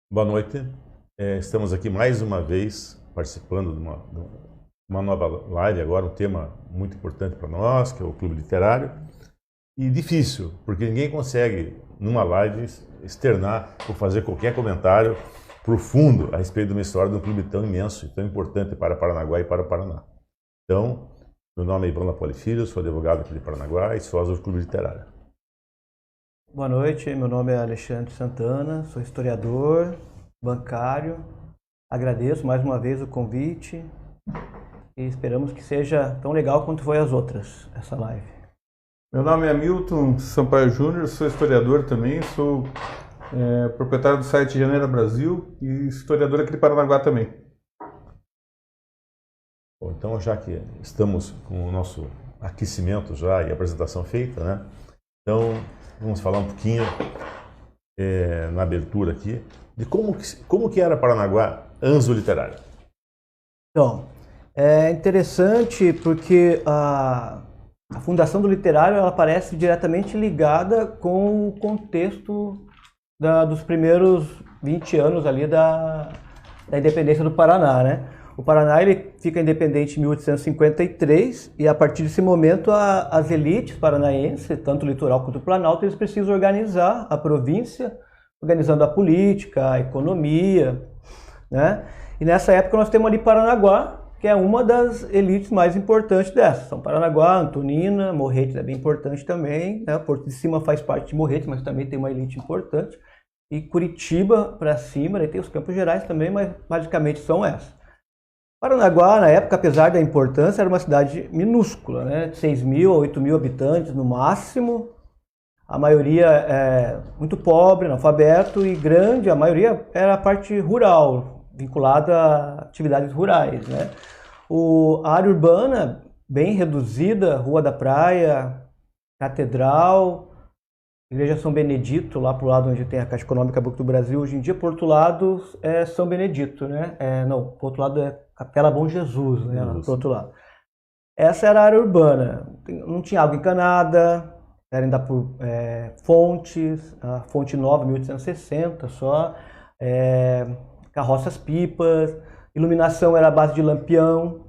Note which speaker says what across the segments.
Speaker 1: Boa noite. Estamos aqui mais uma vez participando de uma nova live agora, um tema muito importante para nós, que é o Clube Literário. E difícil, porque ninguém consegue, numa live, externar ou fazer qualquer comentário profundo a respeito de uma história de um clube tão imenso e tão importante para Paranaguá e para o Paraná. Então, meu nome é Ivan Lapoli Filho, sou advogado aqui de Paranaguá e sócio do Clube Literário.
Speaker 2: Boa noite, meu nome é Alexandre Santana, sou historiador, bancário. Agradeço mais uma vez o convite e esperamos que seja tão legal quanto foi as outras, essa live.
Speaker 3: Meu nome é Milton Sampaio Júnior, sou historiador também, sou proprietário do site Janeira Brasil e historiador aqui de Paranaguá também.
Speaker 1: Bom, então, já que estamos com o nosso aquecimento já e a apresentação feita, né? Então, vamos falar um pouquinho na abertura aqui de como que era Paranaguá antes do literário.
Speaker 2: Então, é interessante porque a fundação do literário ela parece diretamente ligada com o contexto dos primeiros 20 anos ali da independência do Paraná, né? O Paraná ele fica independente em 1853 e a partir desse momento as elites paranaenses, tanto o litoral quanto o Planalto, eles precisam organizar a província, organizando a política, a economia, né? E nessa época nós temos ali Paranaguá, que é uma das elites mais importantes dessas. São Paranaguá, Antonina, Morretes é bem importante também, né? Porto de Cima faz parte de Morretes, mas também tem uma elite importante. E Curitiba para cima, aí tem os Campos Gerais também, mas basicamente são essas. Paranaguá, na época, apesar da importância, era uma cidade minúscula, né? De 6 mil a 8 mil habitantes no máximo. A maioria é muito pobre, analfabeto e grande, a maioria era a parte rural, vinculada a atividades rurais, né? A área urbana, bem reduzida, Rua da Praia, Catedral, Igreja São Benedito, lá pro lado onde tem a Caixa Econômica Banco do Brasil, hoje em dia, por outro lado é São Benedito, né? Não, por outro lado é Capela Bom Jesus, né? Lá, por outro lado. Essa era a área urbana, não tinha água encanada, era ainda por fontes, a fonte nova, 1860 só, carroças-pipas, iluminação era a base de lampião,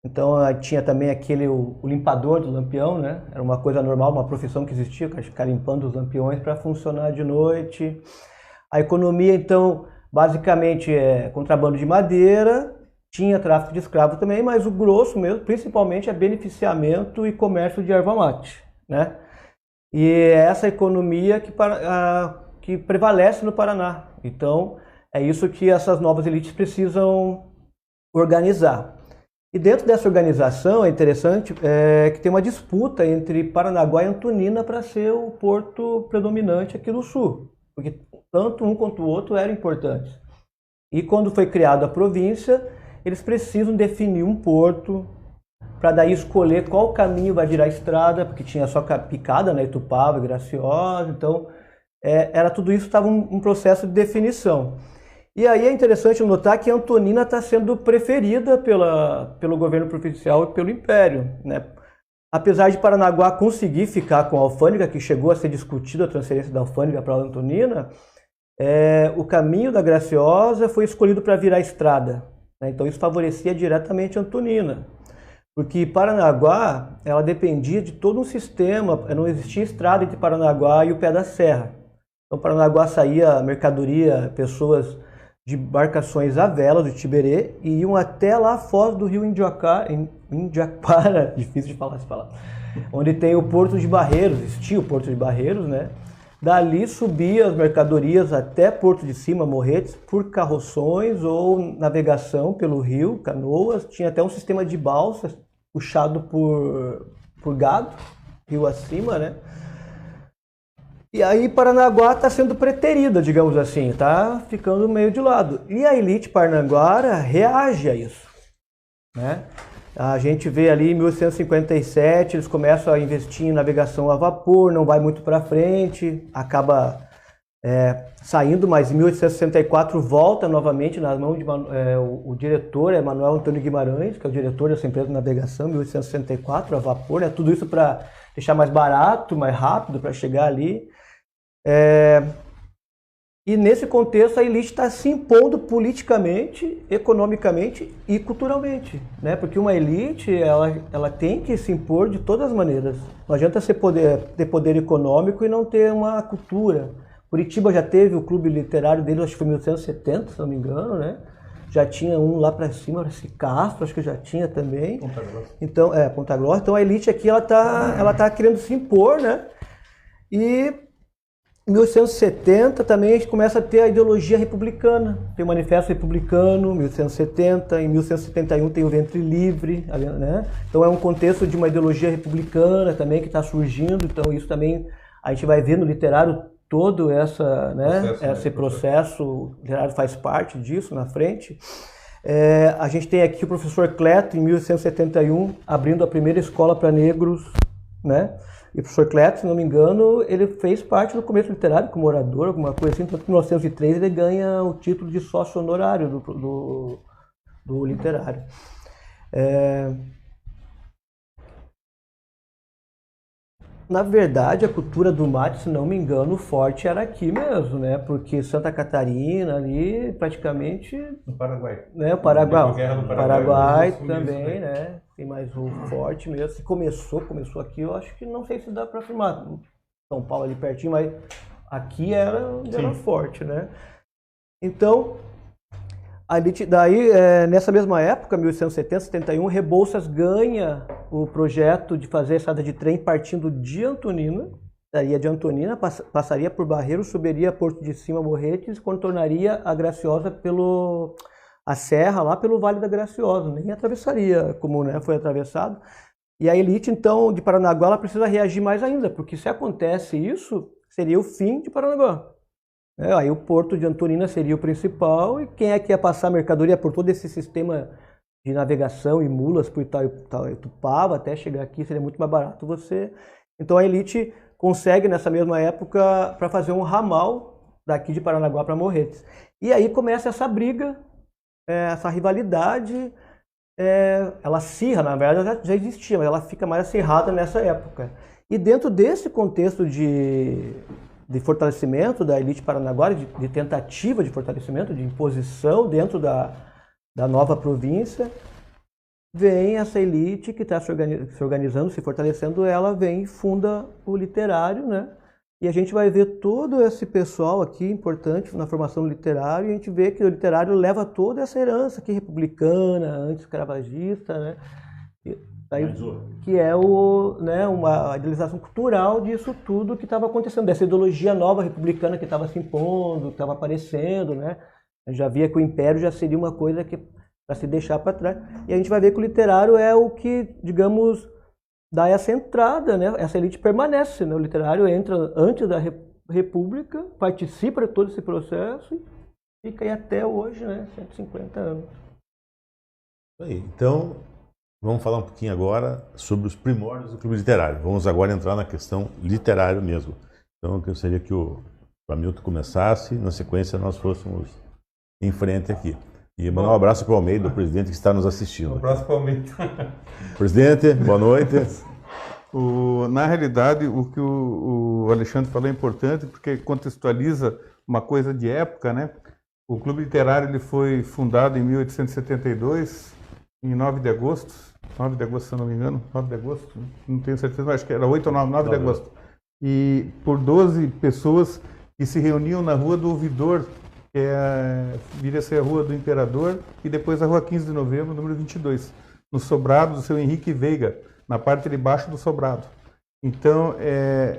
Speaker 2: então tinha também o limpador do lampião, né? Era uma coisa normal, uma profissão que existia, ficar limpando os lampiões para funcionar de noite. A economia, então, basicamente é contrabando de madeira, tinha tráfico de escravo também, mas o grosso mesmo, principalmente, é beneficiamento e comércio de erva mate, né? E é essa economia que prevalece no Paraná. Então, é isso que essas novas elites precisam organizar. E dentro dessa organização é interessante que tem uma disputa entre Paranaguá e Antonina para ser o porto predominante aqui no sul, porque tanto um quanto o outro eram importantes. E quando foi criada a província, eles precisam definir um porto para daí escolher qual caminho vai virar estrada, porque tinha só picada, né, Itupava, Graciosa, então era tudo isso, estava um processo de definição. E aí é interessante notar que Antonina está sendo preferida pelo governo provincial e pelo Império, né? Apesar de Paranaguá conseguir ficar com a alfândega, que chegou a ser discutida a transferência da alfândega para Antonina, o caminho da Graciosa foi escolhido para virar estrada, né? Então isso favorecia diretamente Antonina, porque Paranaguá ela dependia de todo um sistema, não existia estrada entre Paranaguá e o pé da serra. Então Paranaguá saía mercadoria, pessoas de embarcações à vela do Tiberê e iam até lá fora do rio Indiaquara, difícil de falar essa palavra, onde tem o Porto de Barreiros, existia o Porto de Barreiros, né? Dali subia as mercadorias até Porto de Cima, Morretes, por carroções ou navegação pelo rio, canoas, tinha até um sistema de balsas puxado por gado, rio acima, né? E aí Paranaguá está sendo preterida, digamos assim, está ficando meio de lado. E a elite paranaguara reage a isso, né? A gente vê ali em 1857, eles começam a investir em navegação a vapor, não vai muito para frente, acaba saindo, mas em 1864 volta novamente nas mãos de o diretor, é Manuel Antônio Guimarães, que é o diretor dessa empresa de navegação, 1864, a vapor, né? Tudo isso para deixar mais barato, mais rápido para chegar ali. E nesse contexto a elite está se impondo politicamente, economicamente e culturalmente, né? Porque uma elite ela tem que se impor de todas as maneiras. Não adianta ter poder econômico e não ter uma cultura. Curitiba já teve o clube literário dele, acho que foi em 1870, se não me engano, né? Já tinha um lá para cima, Castro, acho que já tinha também.
Speaker 3: Ponta Grossa.
Speaker 2: Então, Ponta Grossa. Então a elite aqui ela tá querendo se impor, né? E em 1870 também a gente começa a ter a ideologia republicana. Tem o Manifesto Republicano, 1870, em 1871 tem o Ventre Livre, né? Então é um contexto de uma ideologia republicana também que está surgindo, então isso também a gente vai ver no literário todo esse processo, o literário faz parte disso na frente. A gente tem aqui o professor Cleto, em 1871, abrindo a primeira escola para negros, né? E o professor Cleto, se não me engano, ele fez parte do começo literário como orador, alguma coisa assim. Tanto que em 1903 ele ganha o título de sócio honorário do literário. Na verdade, a cultura do mate, se não me engano, forte era aqui mesmo, né? Porque Santa Catarina ali, praticamente...
Speaker 3: No Paraguai.
Speaker 2: Né? O Paraguai
Speaker 3: Sul,
Speaker 2: também, né? Tem mais um forte mesmo. Se começou aqui, eu acho que não sei se dá para afirmar. São Paulo ali pertinho, mas aqui era forte, né? Então, daí, nessa mesma época, 1870, 71, Rebouças ganha o projeto de fazer a estrada de trem partindo de Antonina, daria de Antonina, passaria por Barreiros, subiria a Porto de Cima, Morretes, contornaria a Graciosa a serra lá pelo Vale da Graciosa, nem atravessaria como, né, foi atravessado. E a elite, então, de Paranaguá, ela precisa reagir mais ainda, porque se acontece isso, seria o fim de Paranaguá. Aí o porto de Antonina seria o principal, e quem é que ia passar mercadoria por todo esse sistema de navegação e mulas por Itupava até chegar aqui, seria muito mais barato você. Então a elite consegue, nessa mesma época, para fazer um ramal daqui de Paranaguá para Morretes. E aí começa essa briga, essa rivalidade, ela acirra, na verdade já existia, mas ela fica mais acirrada nessa época. E dentro desse contexto de fortalecimento da elite paranaguara, de tentativa de fortalecimento, de imposição dentro da nova província, vem essa elite que está se organizando, se fortalecendo, ela vem e funda o literário, né? E a gente vai ver todo esse pessoal aqui importante na formação do literário, e a gente vê que o literário leva toda essa herança aqui republicana, anti-escravagista, né? Que é uma idealização cultural disso tudo que estava acontecendo, dessa ideologia nova republicana que estava se impondo, que estava aparecendo, né? A gente já via que o império já seria uma coisa que para se deixar para trás. E a gente vai ver que o literário é o que, digamos, dá essa entrada, né? Essa elite permanece, né? O literário entra antes da República, participa de todo esse processo e fica aí até hoje, né? 150 anos.
Speaker 1: Então, vamos falar um pouquinho agora sobre os primórdios do Clube Literário. Vamos agora entrar na questão literária mesmo. Então, eu gostaria que o Hamilton começasse, na sequência nós fôssemos em frente aqui. E mandar um abraço para o Almeida, o presidente que está nos assistindo.
Speaker 3: Um abraço para o Almeida.
Speaker 1: Presidente, boa noite.
Speaker 3: Na realidade, o que o Alexandre falou é importante, porque contextualiza uma coisa de época, né? O Clube Literário ele foi fundado em 1872, em 9 de agosto, se eu não me engano, 9 de agosto, não tenho certeza, mas acho que era 8 ou 9 de agosto. E por 12 pessoas que se reuniam na Rua do Ouvidor, que viria a ser a Rua do Imperador, e depois a Rua 15 de Novembro, número 22, no sobrado do seu Henrique Veiga, na parte de baixo do sobrado. Então,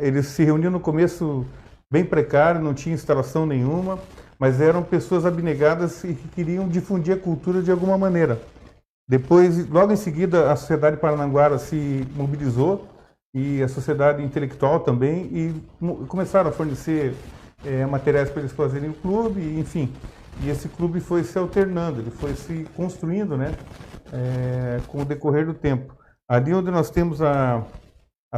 Speaker 3: eles se reuniam no começo bem precário, não tinha instalação nenhuma, mas eram pessoas abnegadas e que queriam difundir a cultura de alguma maneira. Depois, logo em seguida, a sociedade paranaguara se mobilizou, e a sociedade intelectual também, e começaram a fornecer materiais para eles fazerem o clube, enfim. E esse clube foi se alternando, ele foi se construindo, né, com o decorrer do tempo. Ali onde nós temos a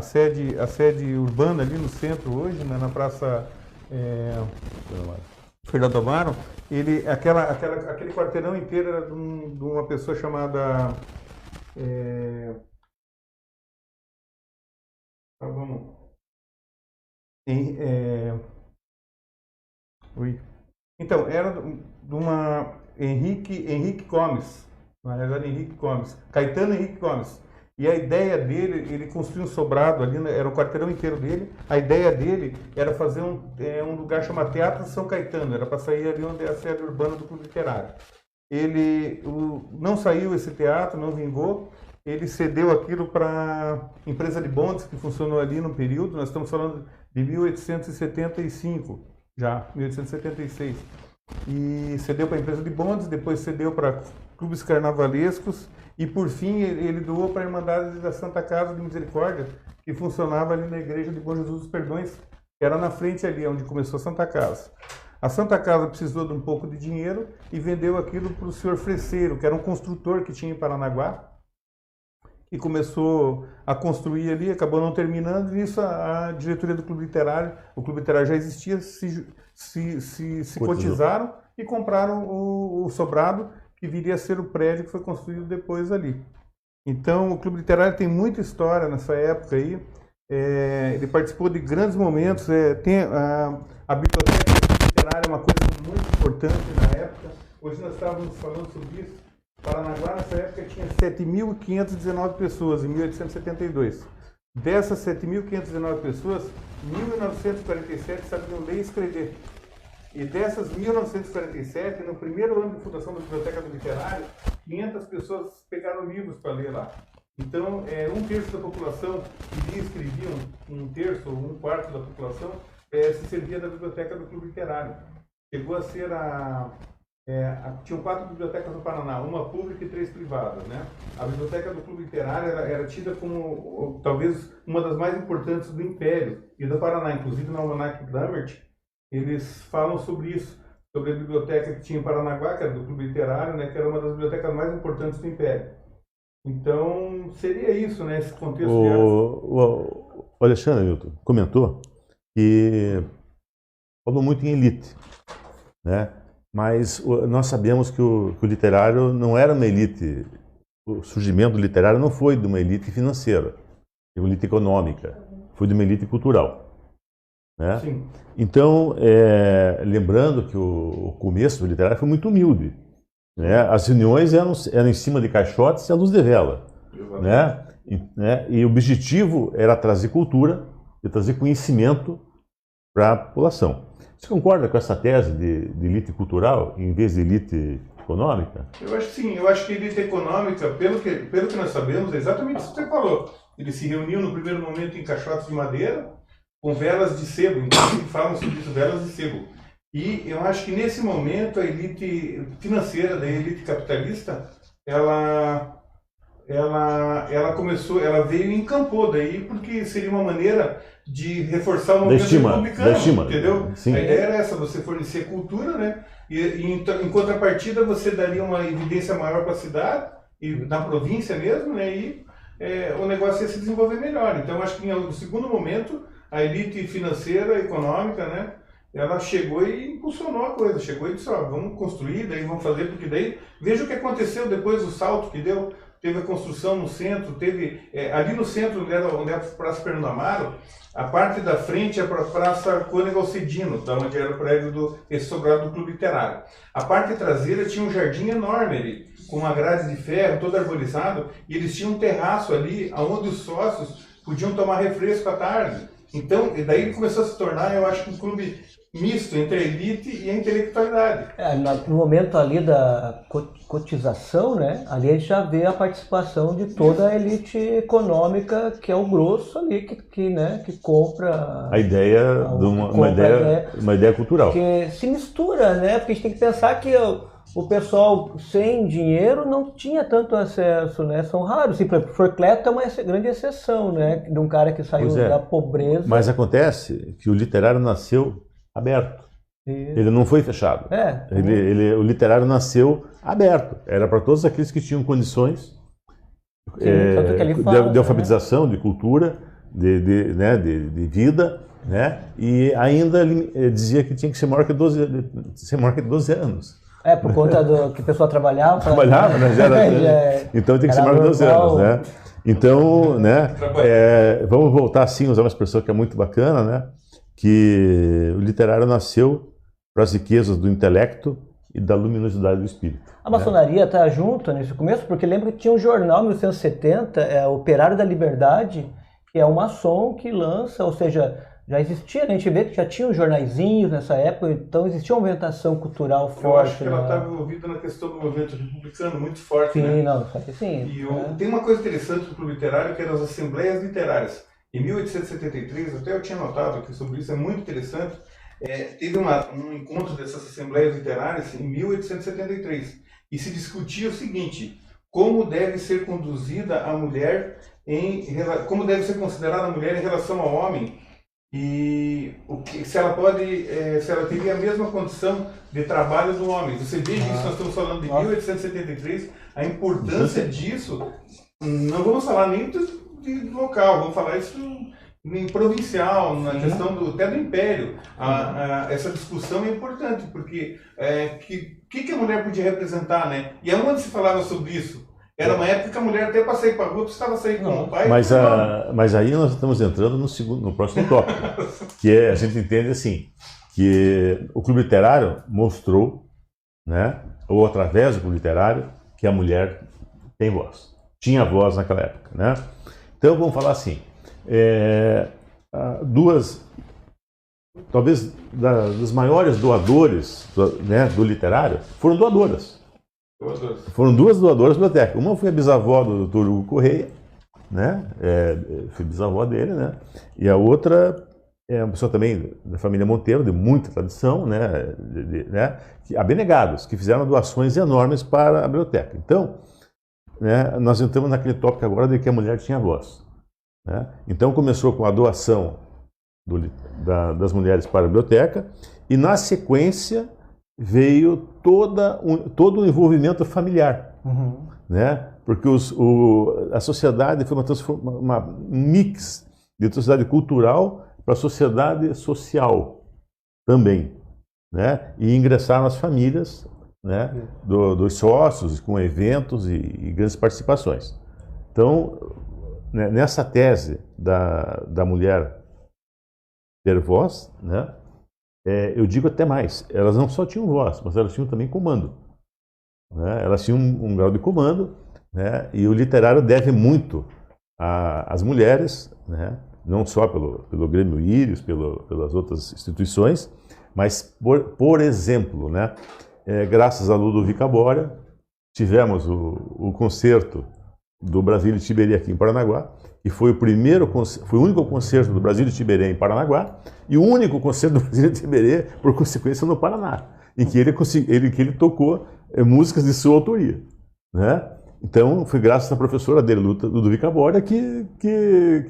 Speaker 3: sede urbana, ali no centro hoje, né, na Praça Fernando Amaro, aquele quarteirão inteiro era de uma pessoa chamada... Então, era de uma Henrique Gomes, na realidade Henrique Gomes, Caetano Henrique Gomes. E a ideia dele, ele construiu um sobrado ali, era o quarteirão inteiro dele. A ideia dele era fazer um lugar chamado Teatro São Caetano, era para sair ali onde é a sede urbana do Clube Literário. Não saiu esse teatro, não vingou. Ele cedeu aquilo para a empresa de bondes que funcionou ali no período. Nós estamos falando de 1875, já 1876. E cedeu para a empresa de bondes, depois cedeu para clubes carnavalescos e, por fim, ele doou para a Irmandade da Santa Casa de Misericórdia, que funcionava ali na igreja de Bom Jesus dos Perdões, que era na frente ali, onde começou a Santa Casa. A Santa Casa precisou de um pouco de dinheiro e vendeu aquilo para o senhor Freseiro, que era um construtor que tinha em Paranaguá, e começou a construir ali, acabou não terminando, e isso a diretoria do Clube Literário, o Clube Literário já existia, se cotizaram e compraram o sobrado, que viria a ser o prédio que foi construído depois ali. Então, o Clube Literário tem muita história nessa época aí, ele participou de grandes momentos, tem a biblioteca literária é uma coisa muito importante na época. Hoje nós estávamos falando sobre isso. Paranaguá, nessa época, tinha 7.519 pessoas, em 1872. Dessas 7.519 pessoas, 1.947 sabiam ler e escrever. E dessas 1.947, no primeiro ano de fundação da Biblioteca do Literário, 500 pessoas pegaram livros para ler lá. Então, um terço da população que lia e escrevia, um terço ou um quarto da população, se servia da Biblioteca do Clube Literário. Chegou a ser tinham 4 bibliotecas no Paraná, uma pública e 3 privadas, né? A biblioteca do Clube Literário era tida como talvez uma das mais importantes do Império e do Paraná. Inclusive no Almanac Lambert, eles falam sobre isso, sobre a biblioteca que tinha em Paranaguá, que era do Clube Literário, né? Que era uma das bibliotecas mais importantes do Império. Então, seria isso, né? Esse contexto
Speaker 1: O Alexandre Milton comentou que falou muito em elite, né? Mas nós sabemos que o literário não era uma elite, o surgimento do literário não foi de uma elite financeira, de uma elite econômica, foi de uma elite cultural, né?
Speaker 3: Sim.
Speaker 1: Então, lembrando que o começo do literário foi muito humilde, né? As reuniões eram em cima de caixotes e à luz de vela, né? E o objetivo era trazer cultura e trazer conhecimento para a população. Você concorda com essa tese de elite cultural em vez de elite econômica?
Speaker 3: Eu acho que sim, eu acho que a elite econômica, pelo que nós sabemos, é exatamente isso que você falou. Eles se reuniam no primeiro momento em caixotes de madeira, com velas de sebo, inclusive falam sobre isso, velas de sebo. E eu acho que nesse momento a elite financeira, da elite capitalista, ela começou, ela veio e encampou daí, porque seria uma maneira de reforçar o movimento republicano, entendeu?
Speaker 1: Sim.
Speaker 3: A ideia era essa, você fornecer cultura, né? E em contrapartida você daria uma evidência maior para a cidade, e na província mesmo, né? E o negócio ia se desenvolver melhor. Então acho que no segundo momento, a elite financeira, econômica, né? Ela chegou e impulsionou a coisa, chegou e disse, vamos construir, daí vamos fazer, porque daí, veja o que aconteceu depois do salto que deu. Teve a construção no centro, ali no centro, onde era a Praça Fernando Amaro, a parte da frente é para a Praça Cônego Alcedino, da onde era o prédio esse sobrado do Clube Literário. A parte traseira tinha um jardim enorme ali, com uma grade de ferro, todo arborizado, e eles tinham um terraço ali, onde os sócios podiam tomar refresco à tarde. Então, e daí ele começou a se tornar, eu acho, um clube misto entre a elite e a intelectualidade.
Speaker 2: No momento ali da cotização, né, ali a gente já vê a participação de toda a elite econômica, que é o grosso ali, que compra...
Speaker 1: A ideia de uma ideia cultural.
Speaker 2: Que se mistura, né, porque a gente tem que pensar que o pessoal sem dinheiro não tinha tanto acesso, né? São raros. Assim, por exemplo, Forcleto é uma grande exceção, né? De um cara que saiu da pobreza.
Speaker 1: Mas acontece que o literário nasceu aberto. Ele não foi fechado. O literário nasceu aberto. Era para todos aqueles que tinham condições de alfabetização, né? De cultura, de vida, né? E ainda ele dizia que tinha que ser maior que 12 anos.
Speaker 2: Por conta do que a pessoa trabalhava.
Speaker 1: Trabalhava, né? Então tem que ser maior que 12 anos, né? Então, né? Vamos voltar assim, usar uma expressão que é muito bacana, né? Que o literário nasceu para as riquezas do intelecto e da luminosidade do espírito.
Speaker 2: A maçonaria está junto nesse começo, porque lembra que tinha um jornal em 1970, Operário da Liberdade, que é um maçom que lança, ou seja, já existia, né? A gente vê que já tinha os jornaizinhos nessa época, então existia uma orientação cultural forte.
Speaker 3: Eu acho que ela estava envolvida na questão do movimento republicano muito forte.
Speaker 2: Sim,
Speaker 3: né?
Speaker 2: não, só que sim.
Speaker 3: E tem uma coisa interessante do Clube Literário, que eram as assembleias literárias. Em 1873, até eu tinha notado aqui sobre isso, é muito interessante, teve um encontro dessas assembleias literárias em 1873, e se discutia o seguinte: como deve ser conduzida a mulher, como deve ser considerada a mulher em relação ao homem, e se ela se ela teria a mesma condição de trabalho do homem. Você veja isso, nós estamos falando de 1873, a importância disso, não vamos falar nem de local, vamos falar isso em provincial, na questão até do império. Essa discussão é importante, porque que a mulher podia representar, né? E aonde se falava sobre isso? Era uma época que a mulher até para sair para a rua precisava sair com o pai.
Speaker 1: Mas aí nós estamos entrando no próximo tópico, que a gente entende assim, que o Clube Literário mostrou, né, ou através do Clube Literário, que a mulher tem voz. Tinha voz naquela época, né? Então vamos falar assim, talvez das maiores doadores do literário foram doadoras. Foram duas doadoras da biblioteca. Uma foi a bisavó do Dr. Hugo Correia, né? Foi bisavó dele, né? E a outra é uma pessoa também da família Monteiro, de muita tradição, né? Abnegados, que fizeram doações enormes para a biblioteca. Então, né, nós entramos naquele tópico agora de que a mulher tinha voz, né? Então começou com a doação das mulheres para a biblioteca, e na sequência veio todo o envolvimento familiar, né? Porque a sociedade foi um mix de sociedade cultural para a sociedade social também, né? E ingressaram as famílias, né, dos sócios, com eventos e grandes participações. Então, né, nessa tese da mulher ter voz, né, eu digo até mais, elas não só tinham voz, mas elas tinham também comando, né? Elas tinham um grau de comando, né? E o literário deve muito às mulheres, né? Não só pelo Grêmio Írios, pelas outras instituições, mas, por exemplo, né, graças a Ludovica Borja, tivemos o concerto do Brasília de Tiberê aqui em Paranaguá, que foi o único concerto do Brasília de Tiberê em Paranaguá, e o único concerto do Brasília de Tiberê, por consequência, no Paraná, em que ele tocou músicas de sua autoria, né? Então, foi graças à professora dele, Ludovica Borja, que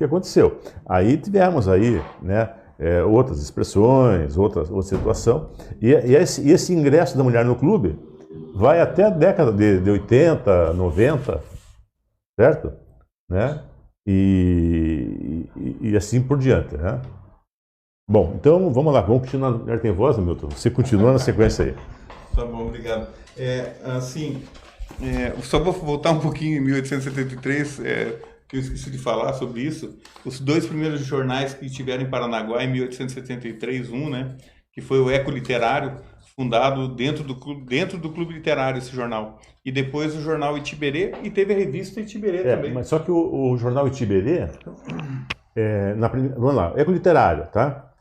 Speaker 1: aconteceu. Aí tivemos né, outras expressões, outra situação, e esse ingresso da mulher no clube vai até a década de 80, 90, certo? Né? E assim por diante, né? Bom, então vamos lá, vamos continuar. Mulher tem voz, Milton? Você continua na sequência aí.
Speaker 3: Tá bom, obrigado. Só vou voltar um pouquinho em 1873, que eu esqueci de falar sobre isso. Os dois primeiros jornais que tiveram em Paranaguá, em 1873, né, que foi o Eco Literário, fundado dentro do Clube Literário, esse jornal. E depois o jornal Itiberê, e teve a revista Itiberê também.
Speaker 1: Mas só que o jornal Itiberê, vamos lá, Eco Literário, tá?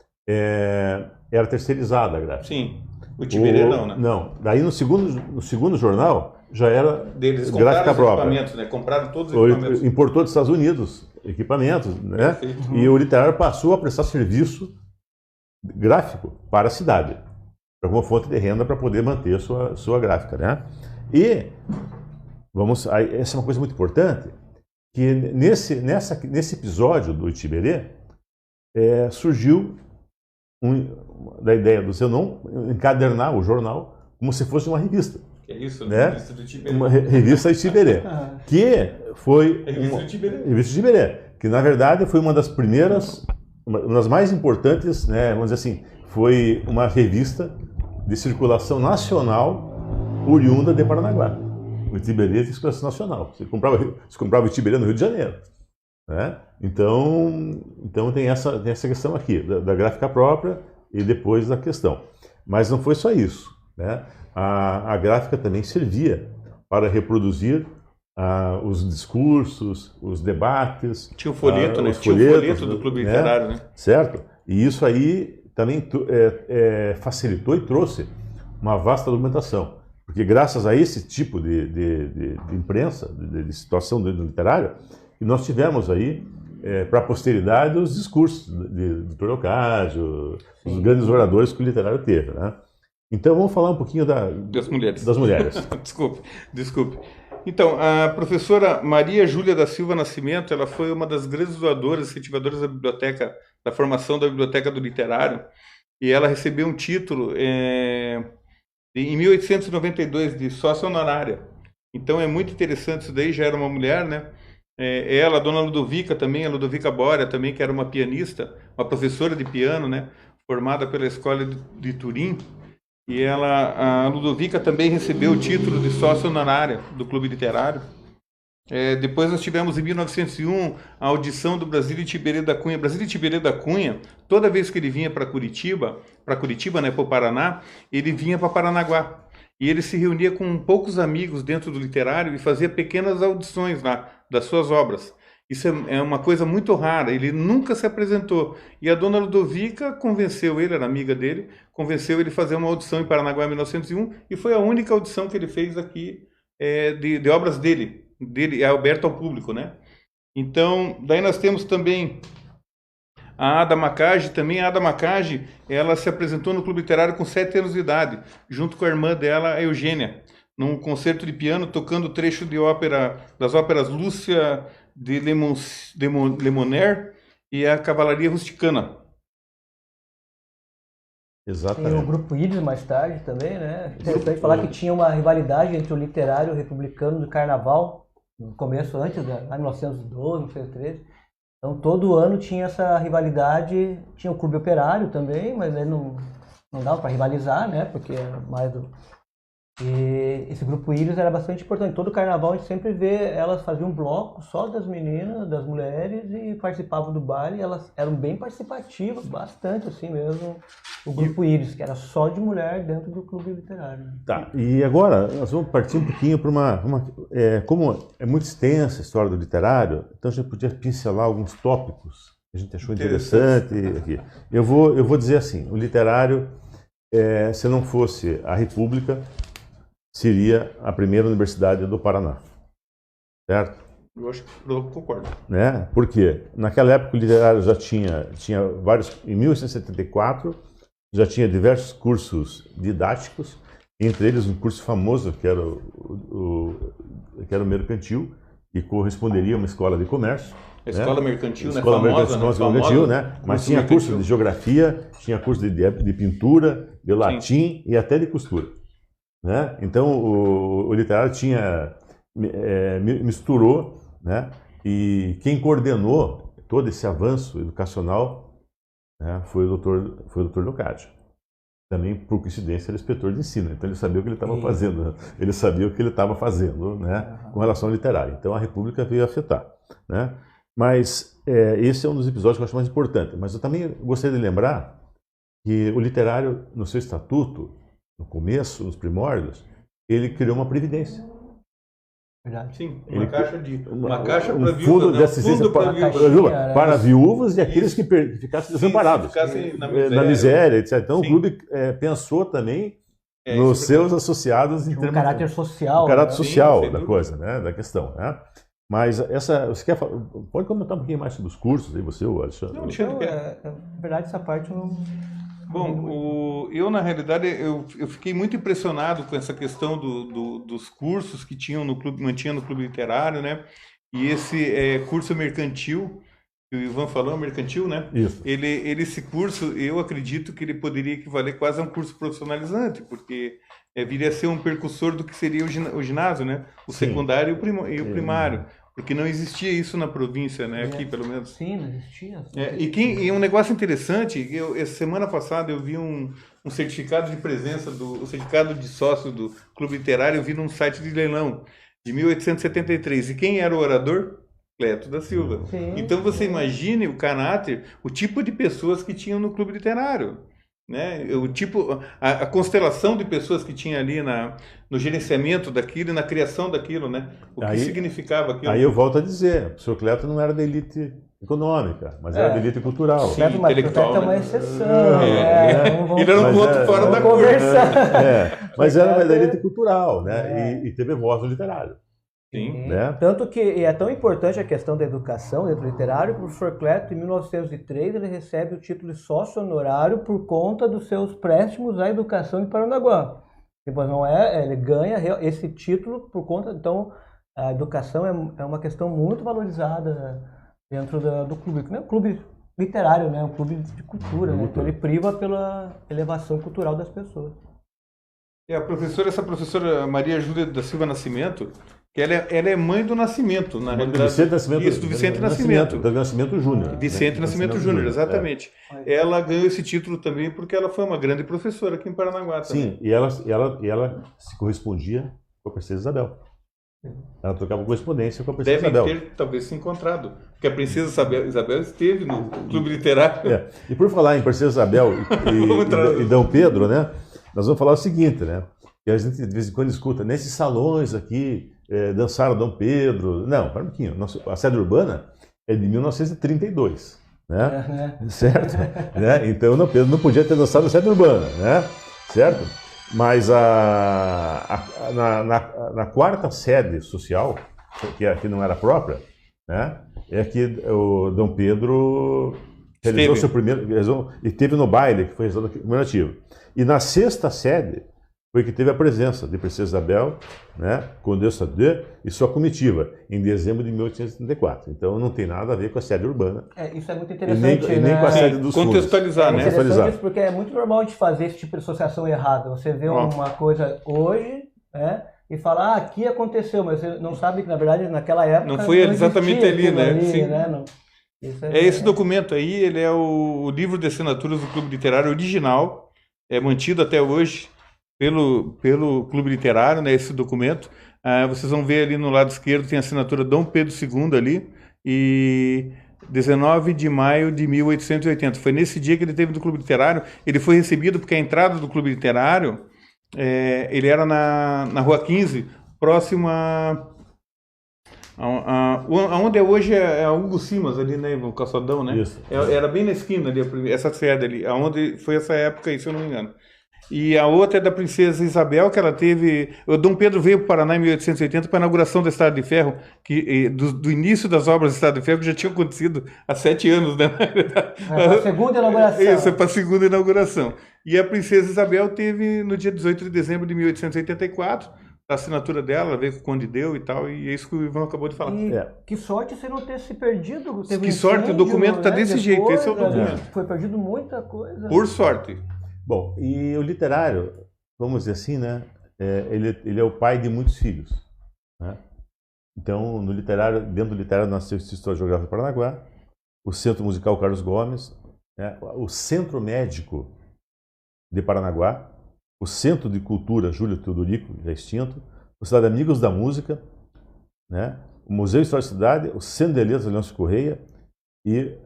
Speaker 1: Era terceirizada a gráfica.
Speaker 3: Sim, o Itiberê não, né?
Speaker 1: Não, daí no segundo jornal já era
Speaker 3: deles
Speaker 1: gráfica própria.
Speaker 3: Equipamentos, né? Compraram todos os equipamentos.
Speaker 1: Importou dos Estados Unidos equipamentos, né? E o literário passou a prestar serviço gráfico para a cidade, para uma fonte de renda para poder manter sua gráfica, né? E essa é uma coisa muito importante, que nesse episódio do Itiberê surgiu da ideia do Zenon encadernar o jornal como se fosse uma revista.
Speaker 3: Que é isso,
Speaker 1: né?
Speaker 3: Revista do Itiberê.
Speaker 1: Uma revista Itiberê, que foi
Speaker 3: Revista
Speaker 1: Itiberê, que na verdade foi uma das primeiras, uma das mais importantes, né? Vamos dizer assim, foi uma revista de circulação nacional oriunda de Paranaguá. O Itiberê de circulação nacional. Você comprava o Itiberê no Rio de Janeiro, né? Então tem essa questão aqui da gráfica própria e depois da questão. Mas não foi só isso, né? A gráfica também servia para reproduzir os discursos, os debates.
Speaker 4: Tinha o folheto, né?
Speaker 1: Os
Speaker 4: Tinha
Speaker 1: folhetos,
Speaker 4: o folheto do Clube Literário, né?
Speaker 1: Certo? E isso aí também facilitou e trouxe uma vasta documentação. Porque graças a esse tipo de imprensa, de situação do literário, que nós tivemos aí, para a posteridade, os discursos de Dr. Leocádio, os grandes oradores que o literário teve, né? Então vamos falar um pouquinho
Speaker 4: das mulheres.
Speaker 1: Das mulheres.
Speaker 4: Desculpe. Então, a professora Maria Júlia da Silva Nascimento, ela foi uma das grandes doadoras, incentivadoras da biblioteca, da formação da Biblioteca do Literário, e ela recebeu um título em 1892 de sócia honorária. Então é muito interessante isso daí, já era uma mulher, né? Ela, a dona Ludovica também, a Ludovica Boria também, que era uma pianista, uma professora de piano, né? Formada pela Escola de Turim. E a Ludovica também recebeu o título de sócia honorária do Clube Literário. Depois nós tivemos em 1901 a audição do Brasílio Tiberê da Cunha. Brasílio Tiberê da Cunha, toda vez que ele vinha para Curitiba, né, para o Paraná, ele vinha para Paranaguá. E ele se reunia com poucos amigos dentro do literário e fazia pequenas audições lá das suas obras. Isso é uma coisa muito rara, ele nunca se apresentou. E a dona Ludovica convenceu ele, era amiga dele, convenceu ele a fazer uma audição em Paranaguá em 1901, e foi a única audição que ele fez aqui de obras dele, é aberto ao público, né? Então, daí nós temos também a Ada Macage. Também a Ada Macage, ela se apresentou no Clube Literário com 7 anos de idade, junto com a irmã dela, a Eugênia, num concerto de piano, tocando trecho de ópera, das óperas Lúcia de Lemonnier e a Cavalaria Rusticana.
Speaker 1: Exatamente.
Speaker 2: Tem o Grupo Íris mais tarde também, né? Interessante falar que tinha uma rivalidade entre o literário e o republicano do Carnaval, no começo, antes, lá em 1912, 1913. Então, todo ano tinha essa rivalidade. Tinha o Clube Operário também, mas aí não dava para rivalizar, né? Porque era mais do... E esse Grupo Íris era bastante importante. Todo carnaval a gente sempre vê, elas faziam um bloco só das meninas, das mulheres, e participavam do baile. Elas eram bem participativas, bastante assim mesmo. O Grupo Íris, que era só de mulher dentro do Clube Literário.
Speaker 1: Tá, e agora nós vamos partir um pouquinho para como é muito extensa a história do literário, então a gente podia pincelar alguns tópicos que a gente achou interessante aqui. Eu vou dizer assim, o literário, se não fosse a República, seria a primeira universidade do Paraná, certo?
Speaker 4: Eu concordo.
Speaker 1: Né? Por quê? Naquela época o literário já tinha vários, em 1874, já tinha diversos cursos didáticos, entre eles um curso famoso que era o mercantil, que corresponderia a uma escola de comércio.
Speaker 4: A escola mercantil, né?
Speaker 1: Escola
Speaker 4: Famosa,
Speaker 1: mercantil, né? Mas tinha curso de geografia, tinha curso de pintura, de latim e até de costura. Né? Então o literário misturou, né? E quem coordenou todo esse avanço educacional, né, foi o doutor Leocádio. Também, por coincidência, era inspetor de ensino, então ele sabia o que ele estava fazendo, né? Ele sabia o que ele estava fazendo, né, com relação ao literário. Então a República veio afetar, né? Mas esse é um dos episódios que eu acho mais importante. Mas eu também gostaria de lembrar que o literário, no seu estatuto, no começo, nos primórdios, ele criou uma previdência.
Speaker 2: Verdade.
Speaker 4: Sim, uma caixa para
Speaker 1: viúvas, fundo de assistência para viúvas e aqueles que ficassem desamparados,
Speaker 4: ficassem
Speaker 1: na miséria, etc. Então o clube pensou também nos seus associados em
Speaker 2: termos de caráter social,
Speaker 1: caráter social da coisa, né, da questão, né? Mas você quer falar, pode comentar um pouquinho mais sobre os cursos aí, você, Alexandre?
Speaker 4: Não, Alexandre,
Speaker 2: na verdade, essa parte não...
Speaker 4: Bom, eu na realidade eu fiquei muito impressionado com essa questão dos cursos que tinham no clube, mantinha no Clube Literário, né? E esse curso mercantil, que o Ivan falou, mercantil, né?
Speaker 1: Isso.
Speaker 4: Esse curso, eu acredito que ele poderia equivaler quase a um curso profissionalizante, porque viria a ser um percussor do que seria o ginásio, né? O Sim. secundário e o primário. Porque não existia isso na província, né? Aqui, pelo menos.
Speaker 2: Sim, não existia.
Speaker 4: E um negócio interessante, essa semana passada eu vi um certificado de presença, o certificado de sócio do Clube Literário, eu vi num site de leilão, de 1873. E quem era o orador? Cleto da Silva.
Speaker 2: Sim,
Speaker 4: então você imagine o caráter, o tipo de pessoas que tinham no Clube Literário. né? O tipo, a constelação de pessoas que tinha ali no gerenciamento daquilo e na criação daquilo, né? O que significava aquilo.
Speaker 1: Aí eu volto a dizer, o Sr. Cleto não era da elite econômica, mas era da elite cultural.
Speaker 2: Sim, intelectual, é uma exceção.
Speaker 4: Ele era um ponto fora da curva.
Speaker 1: Mas era da elite cultural, né? E teve voz no literário.
Speaker 2: Sim. Né? Tanto que é tão importante a questão da educação dentro do literário, que o professor Cleto, em 1903, ele recebe o título de sócio honorário por conta dos seus préstimos à educação de Paranaguá. Depois não ele ganha esse título por conta, então a educação é uma questão muito valorizada dentro do clube. Não é um clube literário, né? É um clube de cultura, né? Então ele priva pela elevação cultural das pessoas.
Speaker 4: Essa professora Maria Júlia da Silva Nascimento, que ela é mãe do Nascimento, na realidade.
Speaker 1: Do Vicente Nascimento.
Speaker 4: Isso, do Vicente Nascimento.
Speaker 1: Do Nascimento Júnior.
Speaker 4: Vicente Nascimento Júnior, exatamente. Ela ganhou esse título também porque ela foi uma grande professora aqui em Paranaguá também.
Speaker 1: Sim, e ela se correspondia com a Princesa Isabel. Ela trocava correspondência com a Princesa Isabel.
Speaker 4: Devem ter, talvez, se encontrado. Porque a Princesa Isabel esteve no Clube Literário.
Speaker 1: E por falar em Princesa Isabel e Dom Pedro, né? Nós vamos falar o seguinte, né? Que a gente de vez em quando escuta, nesses salões aqui, dançaram Dom Pedro. Não, para um pouquinho. A sede urbana é de 1932, né? Certo? Né? Então, Dom Pedro não podia ter dançado a sede urbana, né? Certo? Mas na quarta sede social, que aqui não era própria, né? É que o Dom Pedro realizou seu primeiro... E teve no baile, que foi realizado comemorativo. E na sexta sede foi que teve a presença de Princesa Isabel, né, Condessa de e sua comitiva, em dezembro de 1874. Então não tem nada a ver com a sede urbana.
Speaker 2: Isso é muito interessante.
Speaker 1: E nem com a sede dos
Speaker 4: contextualizar,
Speaker 2: né? É interessante isso porque é muito normal de fazer esse tipo de associação errada. Você vê uma coisa hoje, né, e fala, aqui aconteceu, mas você não sabe que na verdade naquela época
Speaker 4: não foi exatamente ali, né? Sim.
Speaker 2: Né? Não.
Speaker 4: Esse documento aí, ele é o livro de assinaturas do Clube Literário original, é mantido até hoje pelo Clube Literário, né, esse documento. Vocês vão ver ali no lado esquerdo, tem a assinatura Dom Pedro II ali, e 19 de maio de 1880. Foi nesse dia que ele teve do Clube Literário. Ele foi recebido porque a entrada do Clube Literário, ele era na Rua 15, próximo onde hoje é Hugo Simas, ali, né, o Calçadão, né?
Speaker 1: Isso.
Speaker 4: Era bem na esquina ali, essa sede ali, onde foi essa época aí, se eu não me engano. E a outra é da Princesa Isabel, que ela teve... O Dom Pedro veio para o Paraná em 1880 para a inauguração da Estrada de Ferro, do início das obras da Estrada de Ferro, que já tinha acontecido há 7 anos, né?
Speaker 2: Para a segunda inauguração.
Speaker 4: Isso, para a segunda inauguração. E a Princesa Isabel teve no dia 18 de dezembro de 1884, a assinatura dela, veio com o Conde Deu e tal, e é isso que o Ivan acabou de falar.
Speaker 2: Que sorte você não ter se perdido.
Speaker 4: Que sorte, o documento está desse jeito, esse é o documento.
Speaker 2: Foi perdido muita coisa.
Speaker 4: Por sorte.
Speaker 1: Bom, e o literário, vamos dizer assim, né? Ele é o pai de muitos filhos, né? Então, dentro do literário nasceu o Instituto Geográfico de Paranaguá, o Centro Musical Carlos Gomes, né? O Centro Médico de Paranaguá, o Centro de Cultura Júlio Teodorico, já extinto, o Cidade Amigos da Música, né? O Museu História da Cidade, o Centro de Letras Leôncio Correia e,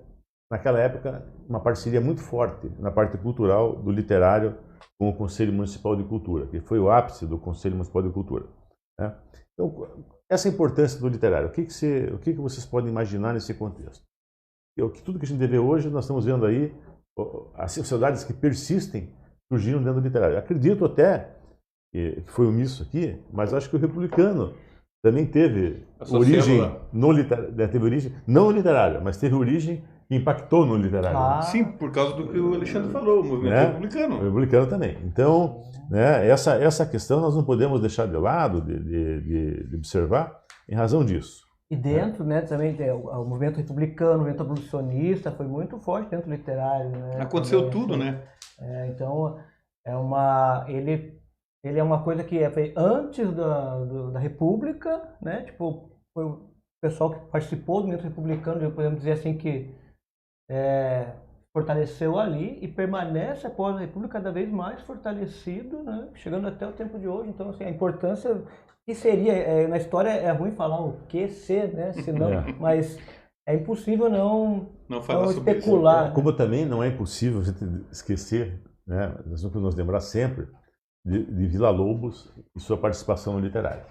Speaker 1: naquela época, uma parceria muito forte na parte cultural do literário com o Conselho Municipal de Cultura, que foi o ápice do Conselho Municipal de Cultura, né? Então, essa importância do literário, o que vocês podem imaginar nesse contexto? Tudo que a gente vê hoje, nós estamos vendo aí as sociedades que persistem surgiram dentro do literário. Acredito até que foi omisso aqui, mas acho que o republicano também teve origem não no literário, mas teve origem que impactou no literário.
Speaker 4: Sim, por causa do que o Alexandre falou, o movimento republicano.
Speaker 1: O republicano também. Então, né, essa questão nós não podemos deixar de lado, de observar, em razão disso.
Speaker 2: E dentro, né, também o movimento republicano, o movimento abolicionista foi muito forte dentro do literário, né?
Speaker 4: Aconteceu tudo, né?
Speaker 2: Então, ele é uma coisa que foi antes da República, né? Tipo, foi o pessoal que participou do movimento republicano, podemos dizer assim que fortaleceu ali e permanece após a República cada vez mais fortalecido, né? Chegando até o tempo de hoje. Então, assim, a importância que seria, na história é ruim falar o que ser, né? Senão, mas é impossível não
Speaker 4: falar sobre
Speaker 2: especular.
Speaker 1: Como também não é impossível a gente esquecer né? Nós vamos nos lembrar sempre de Vila Lobos e sua participação no literário.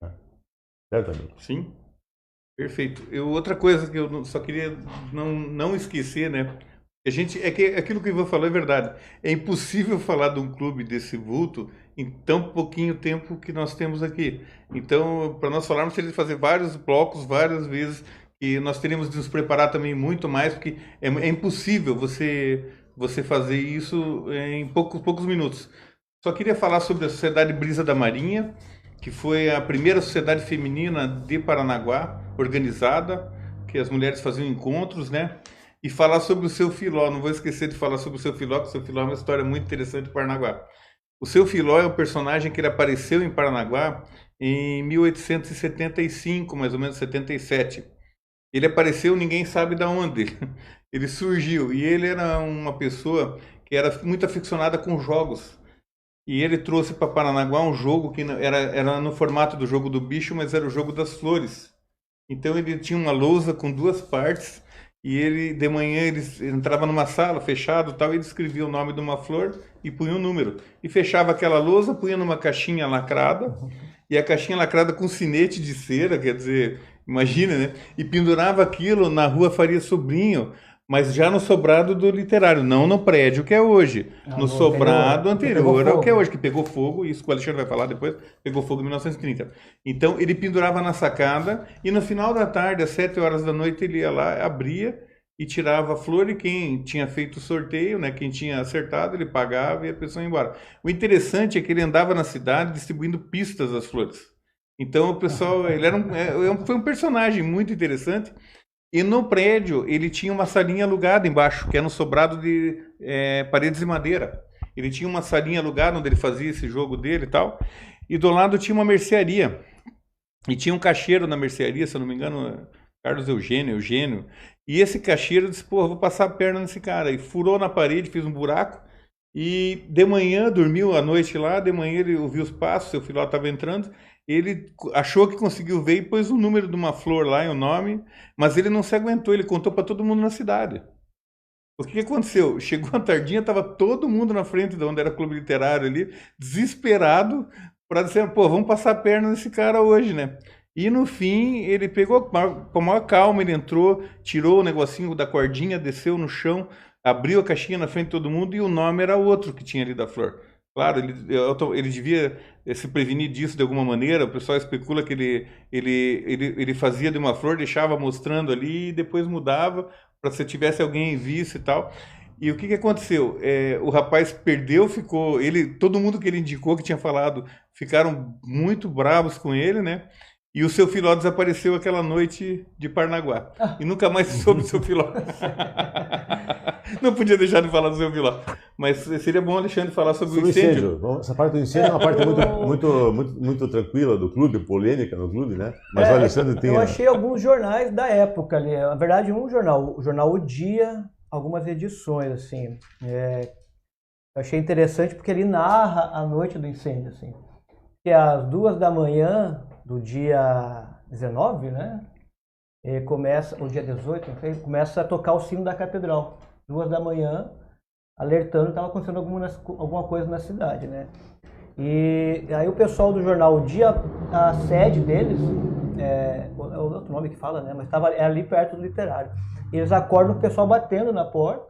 Speaker 1: Né? Certo, amigo?
Speaker 4: Sim, perfeito. Outra coisa que eu só queria não esquecer, né? A gente, aquilo que eu vou falar é verdade. É impossível falar de um clube desse vulto em tão pouquinho tempo que nós temos aqui. Então, para nós falarmos, teria de fazer vários blocos, várias vezes, e nós teríamos de nos preparar também muito mais, porque é impossível você fazer isso em poucos minutos. Só queria falar sobre a Sociedade Brisa da Marinha, que foi a primeira sociedade feminina de Paranaguá, organizada, que as mulheres faziam encontros, né? E falar sobre o Seu Filó. Não vou esquecer de falar sobre o Seu Filó, porque o Seu Filó é uma história muito interessante de Paranaguá. O Seu Filó é um personagem que ele apareceu em Paranaguá em 1875, mais ou menos 77. Ele apareceu, ninguém sabe de onde. Ele surgiu e ele era uma pessoa que era muito aficionada com jogos. E ele trouxe para Paranaguá um jogo que era no formato do jogo do bicho, mas era o jogo das flores. Então ele tinha uma lousa com duas partes e ele de manhã ele entrava numa sala fechado, tal, e ele escrevia o nome de uma flor e punha um número. E fechava aquela lousa, punha numa caixinha lacrada, e a caixinha lacrada com sinete de cera, quer dizer, imagina, né? E pendurava aquilo na Rua Faria Sobrinho, mas já no sobrado do literário, não no prédio que é hoje, no sobrado anterior ao que é hoje, que pegou fogo, isso que o Alexandre vai falar depois, pegou fogo em 1930. Então ele pendurava na sacada e no final da tarde, às 7 horas da noite, ele ia lá, abria e tirava a flor e quem tinha feito o sorteio, né, quem tinha acertado, ele pagava e a pessoa ia embora. O interessante é que ele andava na cidade distribuindo pistas das flores. Então o pessoal, ele foi um personagem muito interessante. E no prédio, ele tinha uma salinha alugada embaixo, que era um sobrado de paredes de madeira. Ele tinha uma salinha alugada onde ele fazia esse jogo dele e tal. E do lado tinha uma mercearia. E tinha um caixeiro na mercearia, se eu não me engano, Carlos Eugênio. E esse caixeiro disse, pô, vou passar a perna nesse cara. E furou na parede, fez um buraco. E de manhã, dormiu a noite lá, de manhã ele ouviu os passos, seu filho estava entrando. Ele achou que conseguiu ver e pôs o número de uma flor lá e o nome, mas ele não se aguentou, ele contou para todo mundo na cidade. O que aconteceu? Chegou a tardinha, estava todo mundo na frente de onde era o clube literário ali, desesperado, para dizer, pô, vamos passar a perna nesse cara hoje, né? E no fim, ele pegou com a maior calma, ele entrou, tirou o negocinho da cordinha, desceu no chão, abriu a caixinha na frente de todo mundo e o nome era outro que tinha ali da flor. Claro, ele devia se prevenir disso de alguma maneira. O pessoal especula que ele fazia de uma flor, deixava mostrando ali e depois mudava para se tivesse alguém visto e tal. E o que aconteceu? O rapaz perdeu, todo mundo que ele indicou, que tinha falado, ficaram muito bravos com ele, né? E o Seu Filó desapareceu aquela noite de Paranaguá. E nunca mais se soube do Seu Filó. Não podia deixar de falar do Seu Filó. Mas seria bom, Alexandre, falar sobre o incêndio.
Speaker 1: Bom, essa parte do incêndio é uma parte muito tranquila do clube, polêmica no clube, né? Mas o Alexandre tem...
Speaker 2: Eu achei alguns jornais da época ali. Na verdade, um jornal, o jornal O Dia, algumas edições, assim. Eu achei interessante porque ele narra a noite do incêndio, assim. Que às 2 da manhã do dia 19, né? O dia 18, começa a tocar o sino da catedral. 2 da manhã, alertando que estava acontecendo alguma coisa na cidade, né? E aí o pessoal do jornal O Dia, a sede deles, é outro nome que fala, né? Mas estava ali perto do literário. Eles acordam o pessoal batendo na porta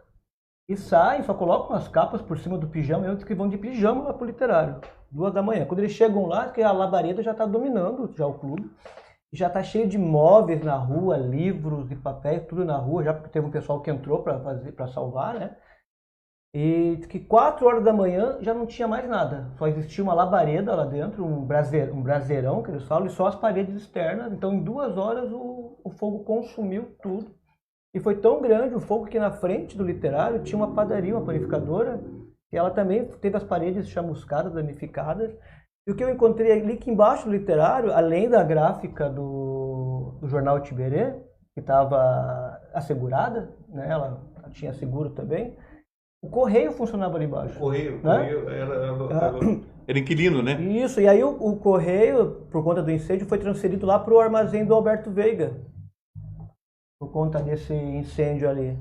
Speaker 2: e saem, só colocam as capas por cima do pijama, e outros que vão de pijama lá pro literário. 2 da manhã. Quando eles chegam lá, que a labareda já está dominando já o clube. Já está cheio de móveis na rua, livros e papéis, tudo na rua, já porque teve um pessoal que entrou para salvar, né? E que 4 horas da manhã já não tinha mais nada. Só existia uma labareda lá dentro, um braseirão que eles falam, e só as paredes externas. Então em 2 horas o fogo consumiu tudo. E foi tão grande o fogo que na frente do literário tinha uma padaria, uma panificadora, e ela também teve as paredes chamuscadas, danificadas. E o que eu encontrei ali que embaixo do literário, além da gráfica do jornal Tiberê, que estava assegurada, né? Ela tinha seguro também, o correio funcionava ali embaixo.
Speaker 4: O correio
Speaker 2: né?
Speaker 4: era inquilino, né?
Speaker 2: Isso, e aí o correio, por conta do incêndio, foi transferido lá para o armazém do Alberto Veiga, por conta desse incêndio ali.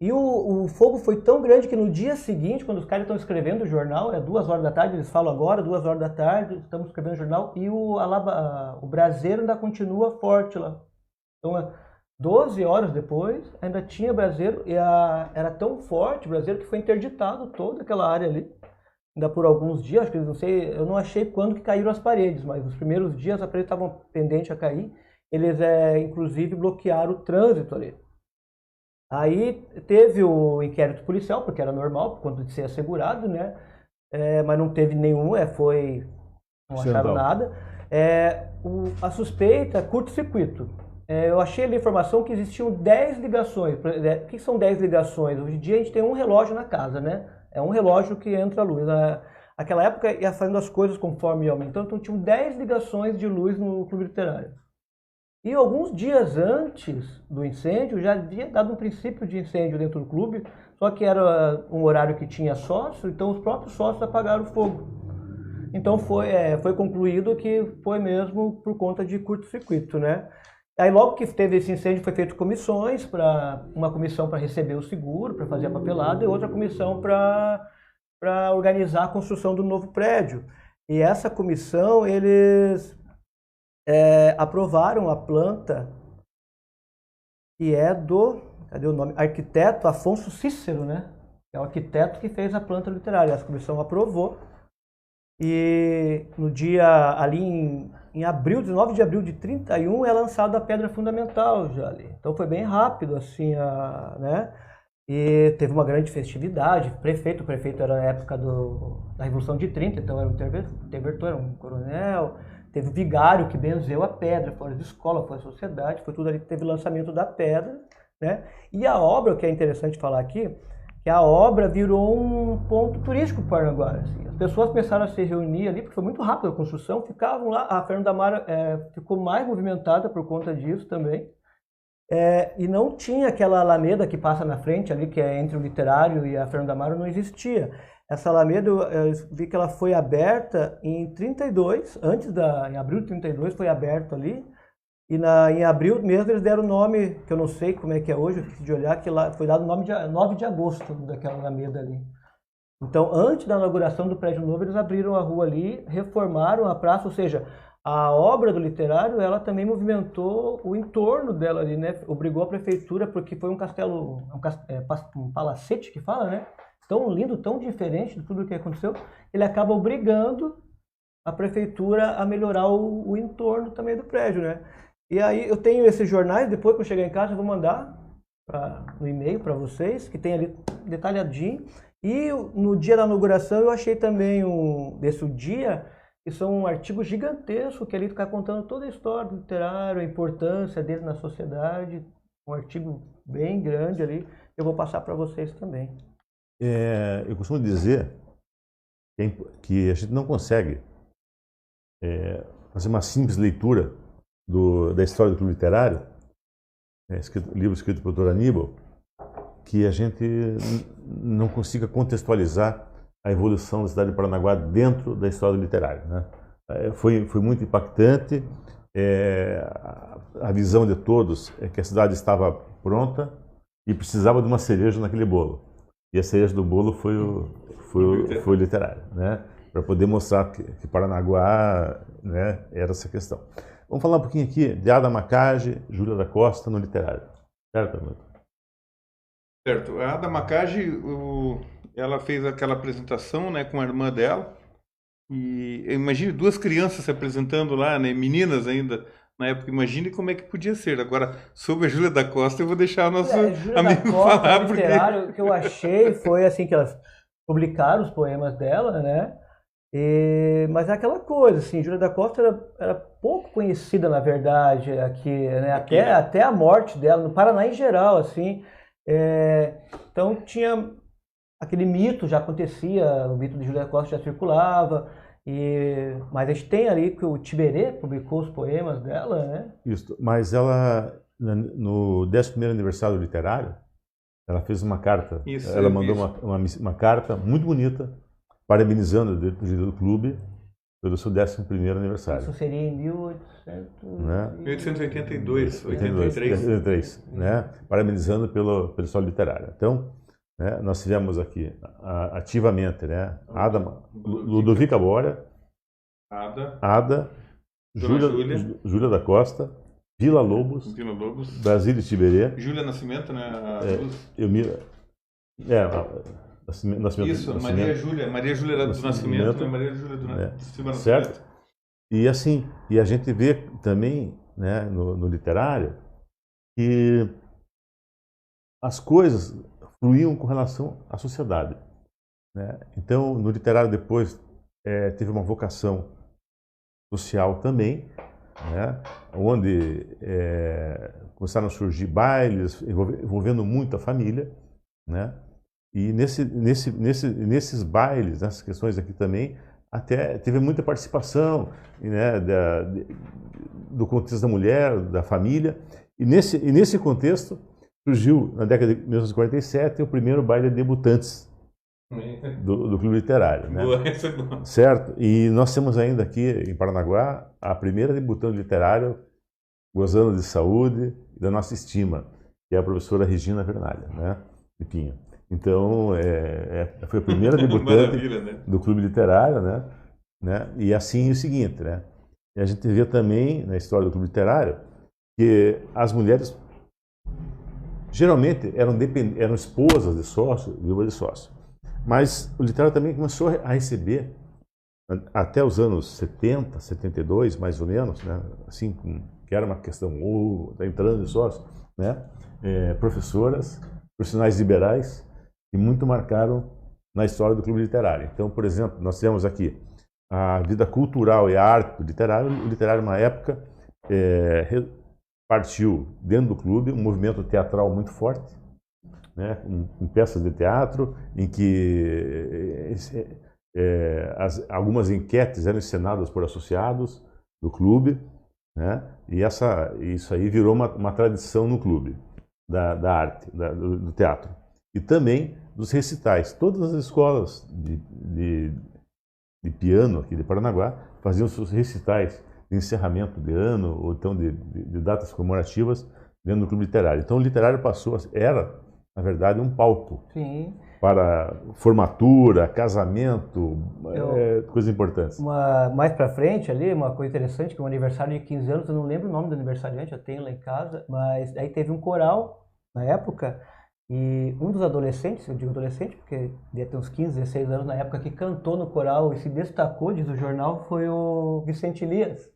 Speaker 2: E o fogo foi tão grande que no dia seguinte, quando os caras estão escrevendo o jornal, é 2 horas da tarde, eles falam agora, 2 horas da tarde, estamos escrevendo o jornal, e o braseiro ainda continua forte lá. Então, 12 horas depois, ainda tinha braseiro, e era tão forte o braseiro que foi interditado toda aquela área ali. Ainda por alguns dias, acho que não sei, eu não achei quando que caíram as paredes, mas nos primeiros dias as paredes estavam pendentes a cair, eles inclusive bloquearam o trânsito ali. Aí teve o inquérito policial, porque era normal, por conta de ser assegurado, né? Mas não teve nenhum, não acharam nada. A suspeita é curto-circuito. Eu achei ali a informação que existiam 10 ligações. O que são 10 ligações? Hoje em dia a gente tem um relógio na casa, né? É um relógio que entra a luz. Naquela época ia fazendo as coisas conforme ia aumentando, então tinham 10 ligações de luz no Clube Literário. E alguns dias antes do incêndio, já havia dado um princípio de incêndio dentro do clube, só que era um horário que tinha sócio, então os próprios sócios apagaram o fogo. Então foi concluído que foi mesmo por conta de curto-circuito, né? Aí logo que teve esse incêndio foi feito comissões, uma comissão para receber o seguro, para fazer a papelada, e outra comissão para organizar a construção do novo prédio. E essa comissão, eles aprovaram a planta que é cadê o nome? Arquiteto Afonso Cícero, né? É o arquiteto que fez a planta literária. Essa comissão aprovou. E no dia ali em abril, 19 de abril de 31, é lançada a pedra fundamental já ali. Então foi bem rápido, assim, né? E teve uma grande festividade. O prefeito era na época da Revolução de 30, então era um interventor, era um coronel. Teve o vigário que benzeu a pedra, fora de escola, fora de sociedade, foi tudo ali que teve o lançamento da pedra, né? E a obra, o que é interessante falar aqui, que a obra virou um ponto turístico para Paranaguá. Assim. As pessoas começaram a se reunir ali, porque foi muito rápida a construção, ficavam lá, a Fernando da Mara ficou mais movimentada por conta disso também. E não tinha aquela alameda que passa na frente ali, que é entre o Literário e a Fernando da Mara, não existia. Essa alameda, eu vi que ela foi aberta em 32, em abril de 32 foi aberto ali, e em abril mesmo eles deram o nome, que eu não sei como é que é hoje, eu esqueci de olhar, que lá foi dado o nome de 9 de agosto daquela alameda ali. Então, antes da inauguração do prédio novo, eles abriram a rua ali, reformaram a praça, ou seja, a obra do Literário, ela também movimentou o entorno dela ali, né? Obrigou a prefeitura, porque foi um castelo, um palacete que fala, né? Tão lindo, tão diferente de tudo o que aconteceu, ele acaba obrigando a prefeitura a melhorar o entorno também do prédio, né? E aí eu tenho esses jornais, depois que eu chegar em casa eu vou mandar no e-mail para vocês, que tem ali detalhadinho. E no dia da inauguração eu achei também desse dia, que são um artigo gigantesco, que ali fica contando toda a história do Literário, a importância dele na sociedade, um artigo bem grande ali, eu vou passar para vocês também.
Speaker 1: Eu costumo dizer que a gente não consegue fazer uma simples leitura da história do Clube Literário, livro escrito pelo Dr. Aníbal, que a gente não consiga contextualizar a evolução da cidade de Paranaguá dentro da história do literário, né? Foi muito impactante. A visão de todos é que a cidade estava pronta e precisava de uma cereja naquele bolo. E a cereja do bolo foi o literário, né? Para poder mostrar que Paranaguá, né, era essa questão. Vamos falar um pouquinho aqui de Ada Macage, Júlia da Costa no literário. Certo, Arnaldo?
Speaker 4: Certo. A Ada Macage, ela fez aquela apresentação, né, com a irmã dela. E imagine 2 crianças se apresentando lá, né, meninas ainda na época. Imagine como é que podia ser. Agora, sobre a Júlia da Costa, eu vou deixar o nosso amigo falar.
Speaker 2: Literário, o que eu achei foi assim que elas publicaram os poemas dela, né? Mas é aquela coisa, assim, Júlia da Costa era pouco conhecida, na verdade, aqui, né? Até a morte dela, no Paraná em geral, assim. Então tinha aquele mito, já acontecia, o mito de Júlia da Costa já circulava, mas a gente tem ali que o Tiberê publicou os poemas dela, né?
Speaker 1: Isso, mas ela, no 11º aniversário literário, ela fez uma carta, ela mandou uma carta muito bonita, parabenizando o diretor do clube, pelo seu 11º aniversário.
Speaker 2: Isso seria em 1800...
Speaker 1: Né?
Speaker 4: 1882,
Speaker 1: 83, né? Parabenizando pelo História Literária. Então, né, nós tivemos aqui ativamente, né? Ludovica Bórea, Ada, Júlia da Costa, Vila Lobos, Brasília e Tiberê,
Speaker 4: Júlia Nascimento, né?
Speaker 1: Nascimento.
Speaker 4: Isso, Maria Júlia era do Nascimento, né? Maria Júlia do Nascimento.
Speaker 1: Certo? E assim, e a gente vê também, né, no literário, que as coisas fluíam com relação à sociedade, né? Então, no literário depois teve uma vocação social também, né? Onde começaram a surgir bailes envolvendo muito a família, né? E nesses bailes, nessas questões aqui também, até teve muita participação, né, do contexto da mulher, da família, e nesse contexto surgiu, na década de 1947, o primeiro baile de debutantes do Clube Literário. Né?
Speaker 4: Boa.
Speaker 1: Certo? E nós temos ainda aqui em Paranaguá a primeira debutante literária gozando de saúde e da nossa estima, que é a professora Regina Vernalha, né, de Pinho. Então, foi a primeira debutante
Speaker 4: né?
Speaker 1: do Clube Literário, né? E assim o seguinte, né? E a gente vê também na história do Clube Literário que as mulheres geralmente eram esposas de sócio, viúvas de sócio. Mas o literário também começou a receber, até os anos 70, 72, mais ou menos, né? Assim, que era uma questão, da entrada de sócio, né? Professoras, profissionais liberais, que muito marcaram na história do Clube Literário. Então, por exemplo, nós temos aqui a vida cultural e a arte do literário. O literário, na época, partiu dentro do clube um movimento teatral muito forte, né, com peças de teatro, em que algumas enquetes eram encenadas por associados do clube, né, e isso aí virou uma tradição no clube da arte, do teatro. E também dos recitais. Todas as escolas de piano aqui de Paranaguá faziam seus recitais de encerramento de ano ou então de datas comemorativas dentro do Clube Literário. Então o literário era, na verdade, um palco.
Speaker 2: Sim.
Speaker 1: Para formatura, casamento, coisas importantes.
Speaker 2: Mais para frente ali, uma coisa interessante, que é um aniversário de 15 anos, eu não lembro o nome do aniversariante, eu tenho lá em casa, mas aí teve um coral na época. E um dos adolescentes, eu digo adolescente porque devia ter uns 15, 16 anos na época, que cantou no coral e se destacou, diz o jornal, foi o Vicente Elias.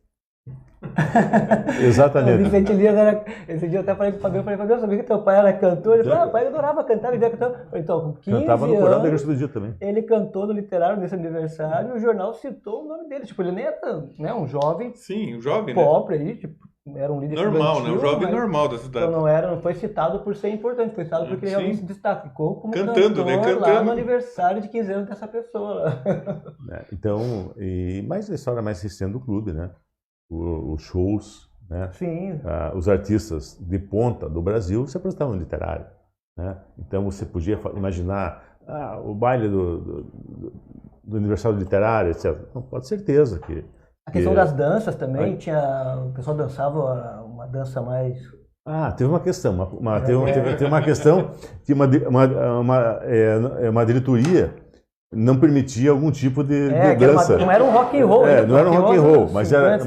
Speaker 1: Exatamente.
Speaker 2: O Vicente Elias era... Esse dia eu até falei com o Fabiano, eu sabia que teu pai era cantor. Ele falou, pai, eu adorava cantar, ele cantando. Então, com 15
Speaker 1: cantava no coral da
Speaker 2: anos,
Speaker 1: Igreja do Dia também.
Speaker 2: ele cantou no literário nesse aniversário e o jornal citou o nome dele. Tipo, ele nem era, né, um jovem...
Speaker 4: Sim, um jovem,
Speaker 2: pobre, né? Aí, tipo... Era um líder
Speaker 4: normal, né? Um jovem normal da cidade.
Speaker 2: Então não foi citado por ser importante, foi citado porque ele realmente se destacou como
Speaker 4: cantando, né?
Speaker 2: Lá no aniversário de 15 anos dessa pessoa.
Speaker 1: Então, mas a história mais recente do clube, né? Os shows, né?
Speaker 2: Sim.
Speaker 1: Os artistas de ponta do Brasil se apresentavam no literário, né? Então você podia imaginar o baile do aniversário literário, etc. Não, pode ser certeza que...
Speaker 2: A questão das danças também, o pessoal dançava uma dança mais...
Speaker 1: teve uma questão, teve uma questão que uma diretoria não permitia algum tipo de dança.
Speaker 2: Não era um rock and roll.
Speaker 1: Não era um rock and roll, mas era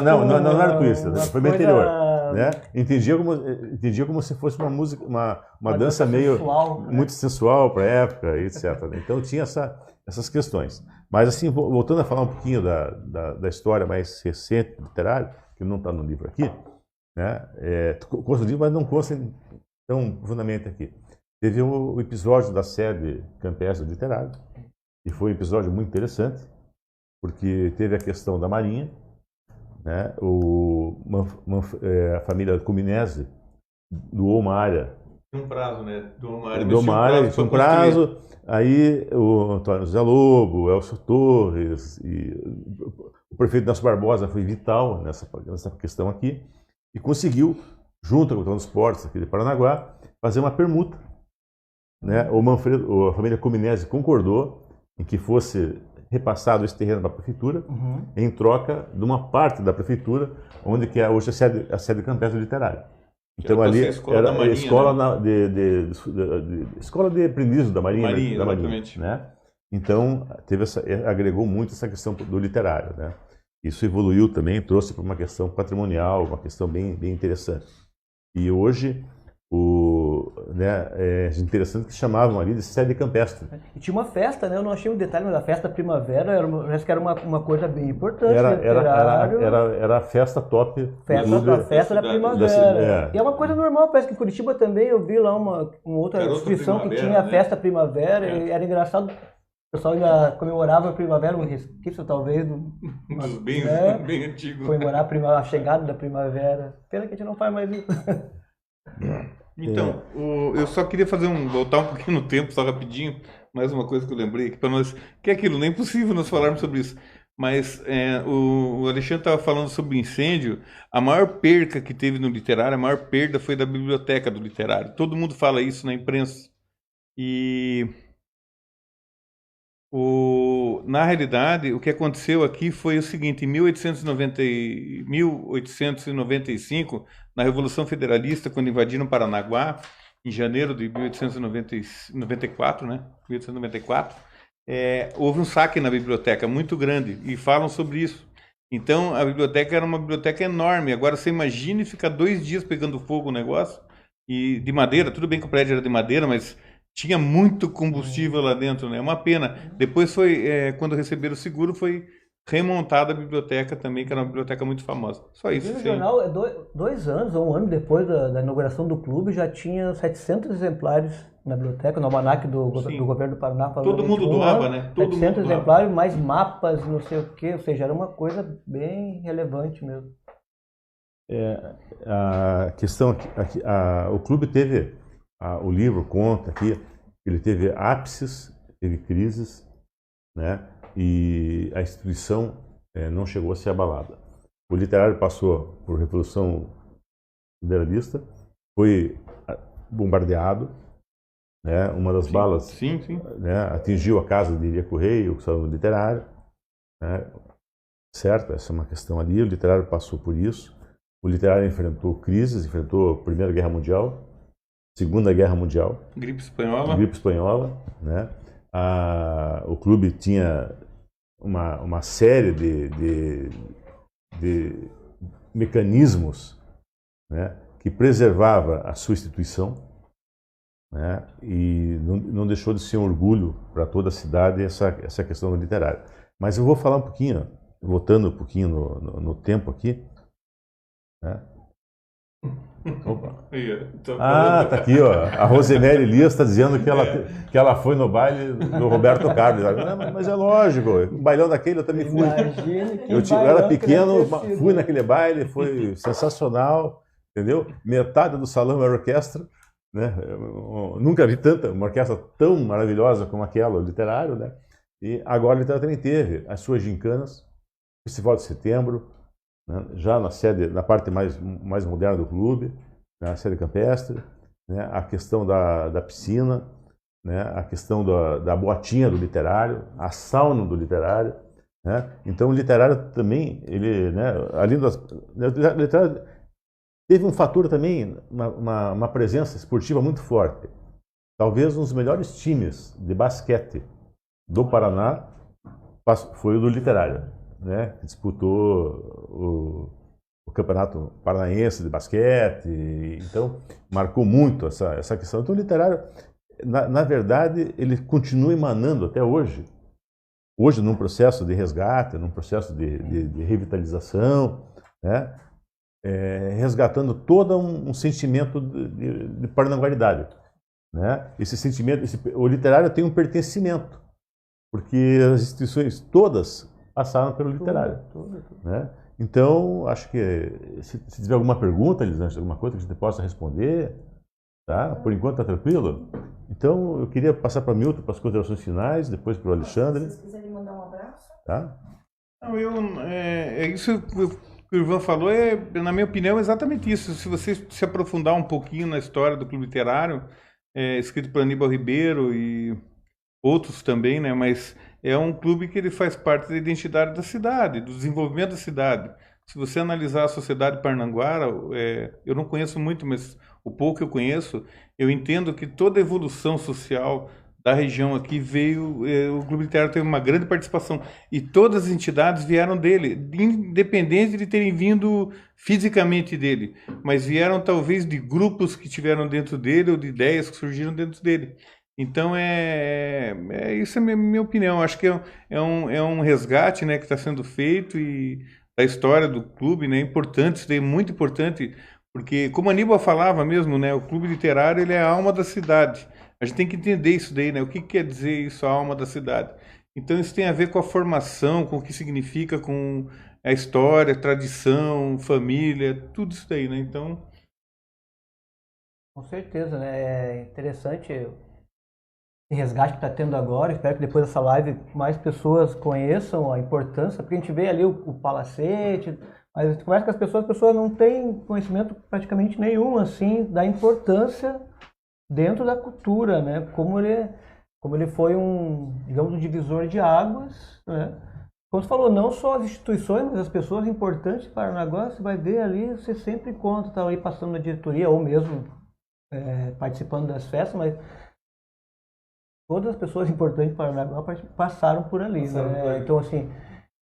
Speaker 1: não era twist, foi bem anterior. Né? Entendia como se fosse uma música, uma dança meio
Speaker 2: sensual, né?
Speaker 1: Muito sensual para a época, etc. Então tinha essas questões. Mas assim, voltando a falar um pouquinho da história mais recente do literário, que não está no livro aqui, né? Consta no livro, mas não consta tão profundamente aqui. Teve o episódio da sede campestre literário, e foi um episódio muito interessante, porque teve a questão da Marinha, né? A família Cuminese doou uma área.
Speaker 4: Tinha um prazo, né? Doou
Speaker 1: uma área, tinha um prazo. Aí o Antônio José Lobo, o Elcio Torres e o prefeito Nelson Barbosa foi vital nessa questão aqui e conseguiu, junto com o Transportes aqui de Paranaguá, fazer uma permuta, né? A família Cuminese concordou em que fosse repassado esse terreno para a prefeitura, em troca de uma parte da prefeitura, onde que é hoje a sede campestre literária. Então ali era a escola, né? Escola de aprendizes da Marinha, né? Então agregou muito essa questão do literário, né? Isso evoluiu também, trouxe para uma questão patrimonial, uma questão bem interessante. E hoje é interessante que chamavam ali de sede campestre.
Speaker 2: E tinha uma festa, né? Eu não achei um detalhe, mas a festa primavera parece que era uma coisa bem importante.
Speaker 1: Era a festa top.
Speaker 2: A festa da primavera. E é uma coisa normal, parece que em Curitiba também eu vi lá uma outra instituição que tinha a festa primavera, e era engraçado. O pessoal ainda comemorava a primavera, um resquício talvez
Speaker 4: bem antigo.
Speaker 2: Comemorar a chegada da primavera. Pena que a gente não faz mais isso.
Speaker 4: Então, eu só queria voltar um pouquinho no tempo, só rapidinho, mais uma coisa que eu lembrei aqui para nós, que é aquilo, nem é possível nós falarmos sobre isso, mas o Alexandre estava falando sobre o incêndio, a maior perca que teve no literário, a maior perda foi da biblioteca do literário, todo mundo fala isso na imprensa, e na realidade, o que aconteceu aqui foi o seguinte, em 1895, na Revolução Federalista, quando invadiram Paranaguá, em janeiro de 1894, né? 1894, houve um saque na biblioteca muito grande, e falam sobre isso. Então, a biblioteca era uma biblioteca enorme. Agora, você imagine ficar 2 dias pegando fogo o negócio, e de madeira, tudo bem que o prédio era de madeira, mas tinha muito combustível lá dentro, né? Uma pena. Depois quando receberam o seguro, foi remontada a biblioteca também, que era uma biblioteca muito famosa. Só isso.
Speaker 2: No jornal, 2 anos ou 1 ano depois da inauguração do clube, já tinha 700 exemplares na biblioteca, no almanaque do governo do Paraná.
Speaker 4: Todo mundo doava, né?
Speaker 2: 700 exemplares, mais mapas, não sei o quê. Ou seja, era uma coisa bem relevante mesmo.
Speaker 1: A questão aqui, o clube teve... O livro conta aqui, ele teve ápices, teve crises, né? E a instituição não chegou a ser abalada. O literário passou por Revolução Federalista, foi bombardeado, né? Uma das balas né, atingiu a casa de Iria Correia, o salão literário, né? Certo? Essa é uma questão ali, o literário passou por isso. O literário enfrentou crises, enfrentou a Primeira Guerra Mundial, Segunda Guerra Mundial.
Speaker 4: Gripe espanhola,
Speaker 1: né? O clube tinha uma série de mecanismos, né, que preservava a sua instituição, né, e não deixou de ser um orgulho para toda a cidade essa questão literária. Mas eu vou falar um pouquinho, voltando um pouquinho no tempo aqui, né? Opa. Tá aqui, ó. A Rosemary Elias está dizendo que ela foi no baile do Roberto Carlos. Mas é lógico, o bailão daquele eu também fui. Eu era pequeno, fui naquele baile, foi sensacional, entendeu? Metade do salão era orquestra, né? Eu nunca vi uma orquestra tão maravilhosa como aquela, o literário, né? E agora o literário também teve as suas gincanas, Festival de Setembro, né, já na parte mais moderna do clube, né, a sede campestre, né, a questão da piscina, né, a questão da boatinha do literário, a sauna do literário, né. Então o literário também, ele, né, além o literário teve um fator também, uma presença esportiva muito forte. Talvez um dos melhores times de basquete do Paraná foi o do literário, né, que disputou o Campeonato Paranaense de Basquete, então marcou muito essa questão. Então o literário, na verdade, ele continua emanando até hoje, num processo de resgate, num processo de revitalização, né, resgatando todo um sentimento de paranaguaridade, né? Esse sentimento, o literário tem um pertencimento, porque as instituições todas passaram pelo literário. Tudo. Né? Então, acho que se tiver alguma pergunta, Elisângela, alguma coisa que a gente possa responder, tá? Por enquanto está tranquilo? Então, eu queria passar para o Milton, para as considerações finais, depois para o Alexandre. Se vocês quiserem mandar um abraço. Tá?
Speaker 4: Não, isso que o Ivan falou, na minha opinião, é exatamente isso. Se você se aprofundar um pouquinho na história do Clube Literário, escrito por Aníbal Ribeiro e outros também, né? Mas é um clube que ele faz parte da identidade da cidade, do desenvolvimento da cidade. Se você analisar a sociedade parnanguara, eu não conheço muito, mas o pouco que eu conheço, eu entendo que toda a evolução social da região aqui veio, o Clube Literário teve uma grande participação e todas as entidades vieram dele, independente de terem vindo fisicamente dele, mas vieram talvez de grupos que tiveram dentro dele ou de ideias que surgiram dentro dele. Então, isso é a minha opinião. Acho que é um resgate, né, que está sendo feito e da história do clube, né, importante, isso daí é muito importante, porque, como a Aníbal falava mesmo, né, o Clube Literário ele é a alma da cidade. A gente tem que entender isso daí, né, o que quer dizer isso, a alma da cidade. Então, isso tem a ver com a formação, com o que significa, com a história, tradição, família, tudo isso daí, né, então...
Speaker 2: Com certeza, né, é interessante esse resgate que está tendo agora. Espero que depois dessa live mais pessoas conheçam a importância, porque a gente vê ali o palacete, mas a gente conversa com as pessoas não têm conhecimento praticamente nenhum, assim, da importância dentro da cultura, né? Como ele foi digamos, um divisor de águas, né? Como você falou, não só as instituições, mas as pessoas importantes para o negócio, você vai ver ali, você sempre encontra, está ali passando na diretoria, ou mesmo participando das festas, mas todas as pessoas importantes para o negócio passaram por ali, né? Então, assim,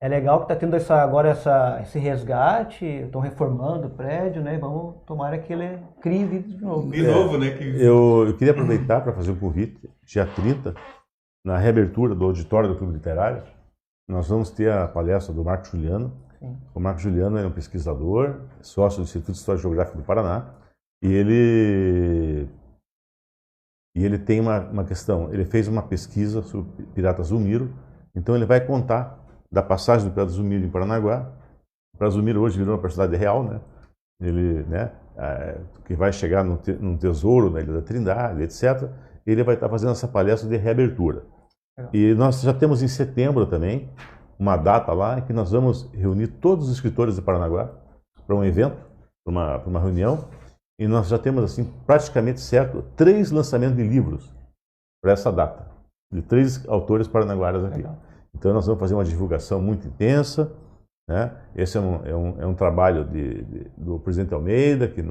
Speaker 2: é legal que está tendo esse resgate, estão reformando o prédio, né? Vamos tomara que ele crie vida de novo.
Speaker 4: De novo, né?
Speaker 1: Eu queria aproveitar para fazer um convite. Dia 30, na reabertura do auditório do Clube Literário, nós vamos ter a palestra do Marco Juliano.
Speaker 2: Sim.
Speaker 1: O Marco Juliano é um pesquisador, sócio do Instituto de História Geográfica do Paraná, e ele tem uma questão. Ele fez uma pesquisa sobre Pirata Zulmiro, então ele vai contar da passagem do Pirata Zulmiro em Paranaguá. O Pirata Zulmiro hoje virou uma personalidade real, né? Ele, né, que vai chegar num tesouro na Ilha da Trindade, etc. Ele vai estar fazendo essa palestra de reabertura. E nós já temos em setembro também uma data lá em que nós vamos reunir todos os escritores de Paranaguá para um evento, para uma reunião, e nós já temos assim praticamente certo 3 lançamentos de livros para essa data, de 3 autores paranaguaras aqui. Legal. Então nós vamos fazer uma divulgação muito intensa, né? Esse é um trabalho do presidente Almeida, que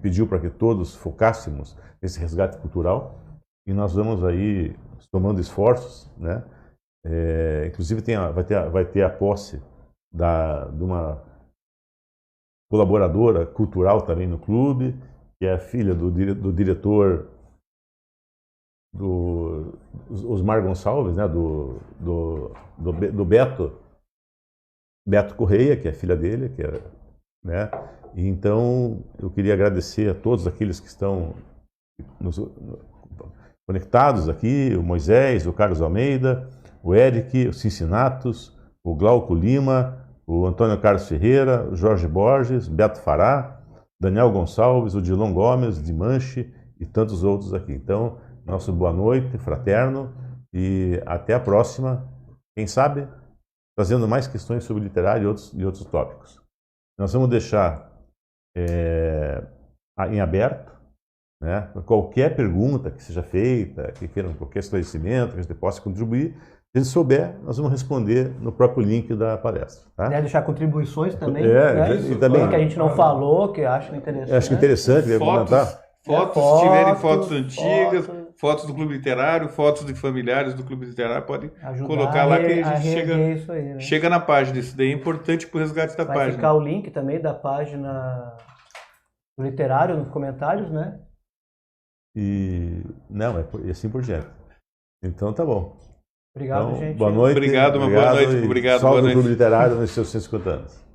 Speaker 1: pediu para que todos focássemos nesse resgate cultural, e nós vamos aí tomando esforços, né? Inclusive vai ter a posse de uma colaboradora cultural também no clube, que é a filha do diretor Osmar Gonçalves, né, do Beto Correia, que é a filha dele, né? E então eu queria agradecer a todos aqueles que estão conectados aqui, o Moisés, o Carlos Almeida, o Eric, o Cincinnatus, o Glauco Lima, o Antônio Carlos Ferreira, o Jorge Borges, Beto Fará, Daniel Gonçalves, o Dilon Gomes, Dimanche e tantos outros aqui. Então, nosso boa noite, fraterno, e até a próxima, quem sabe, trazendo mais questões sobre literário e outros tópicos. Nós vamos deixar em aberto, né, qualquer pergunta que seja feita, que queiram qualquer esclarecimento, que a gente possa contribuir. Se a gente souber, nós vamos responder no próprio link da palestra. Tá?
Speaker 2: Deixar contribuições também, né?
Speaker 1: E também
Speaker 2: que a gente não falou, que eu acho interessante.
Speaker 1: Acho interessante,
Speaker 4: Fotos, se tiverem fotos antigas, fotos do Clube Literário, fotos de familiares do Clube Literário, pode colocar lá que a gente chega na página. Isso daí é importante para o resgate da página.
Speaker 2: Vai ficar o link também da página do Literário nos comentários, né?
Speaker 1: E assim por diante. Então tá bom.
Speaker 2: Obrigado,
Speaker 1: então,
Speaker 2: gente.
Speaker 1: Boa noite.
Speaker 4: Obrigado, uma boa noite. Obrigado,
Speaker 1: boa
Speaker 4: noite.
Speaker 1: Clube Literário nos seus 150 anos.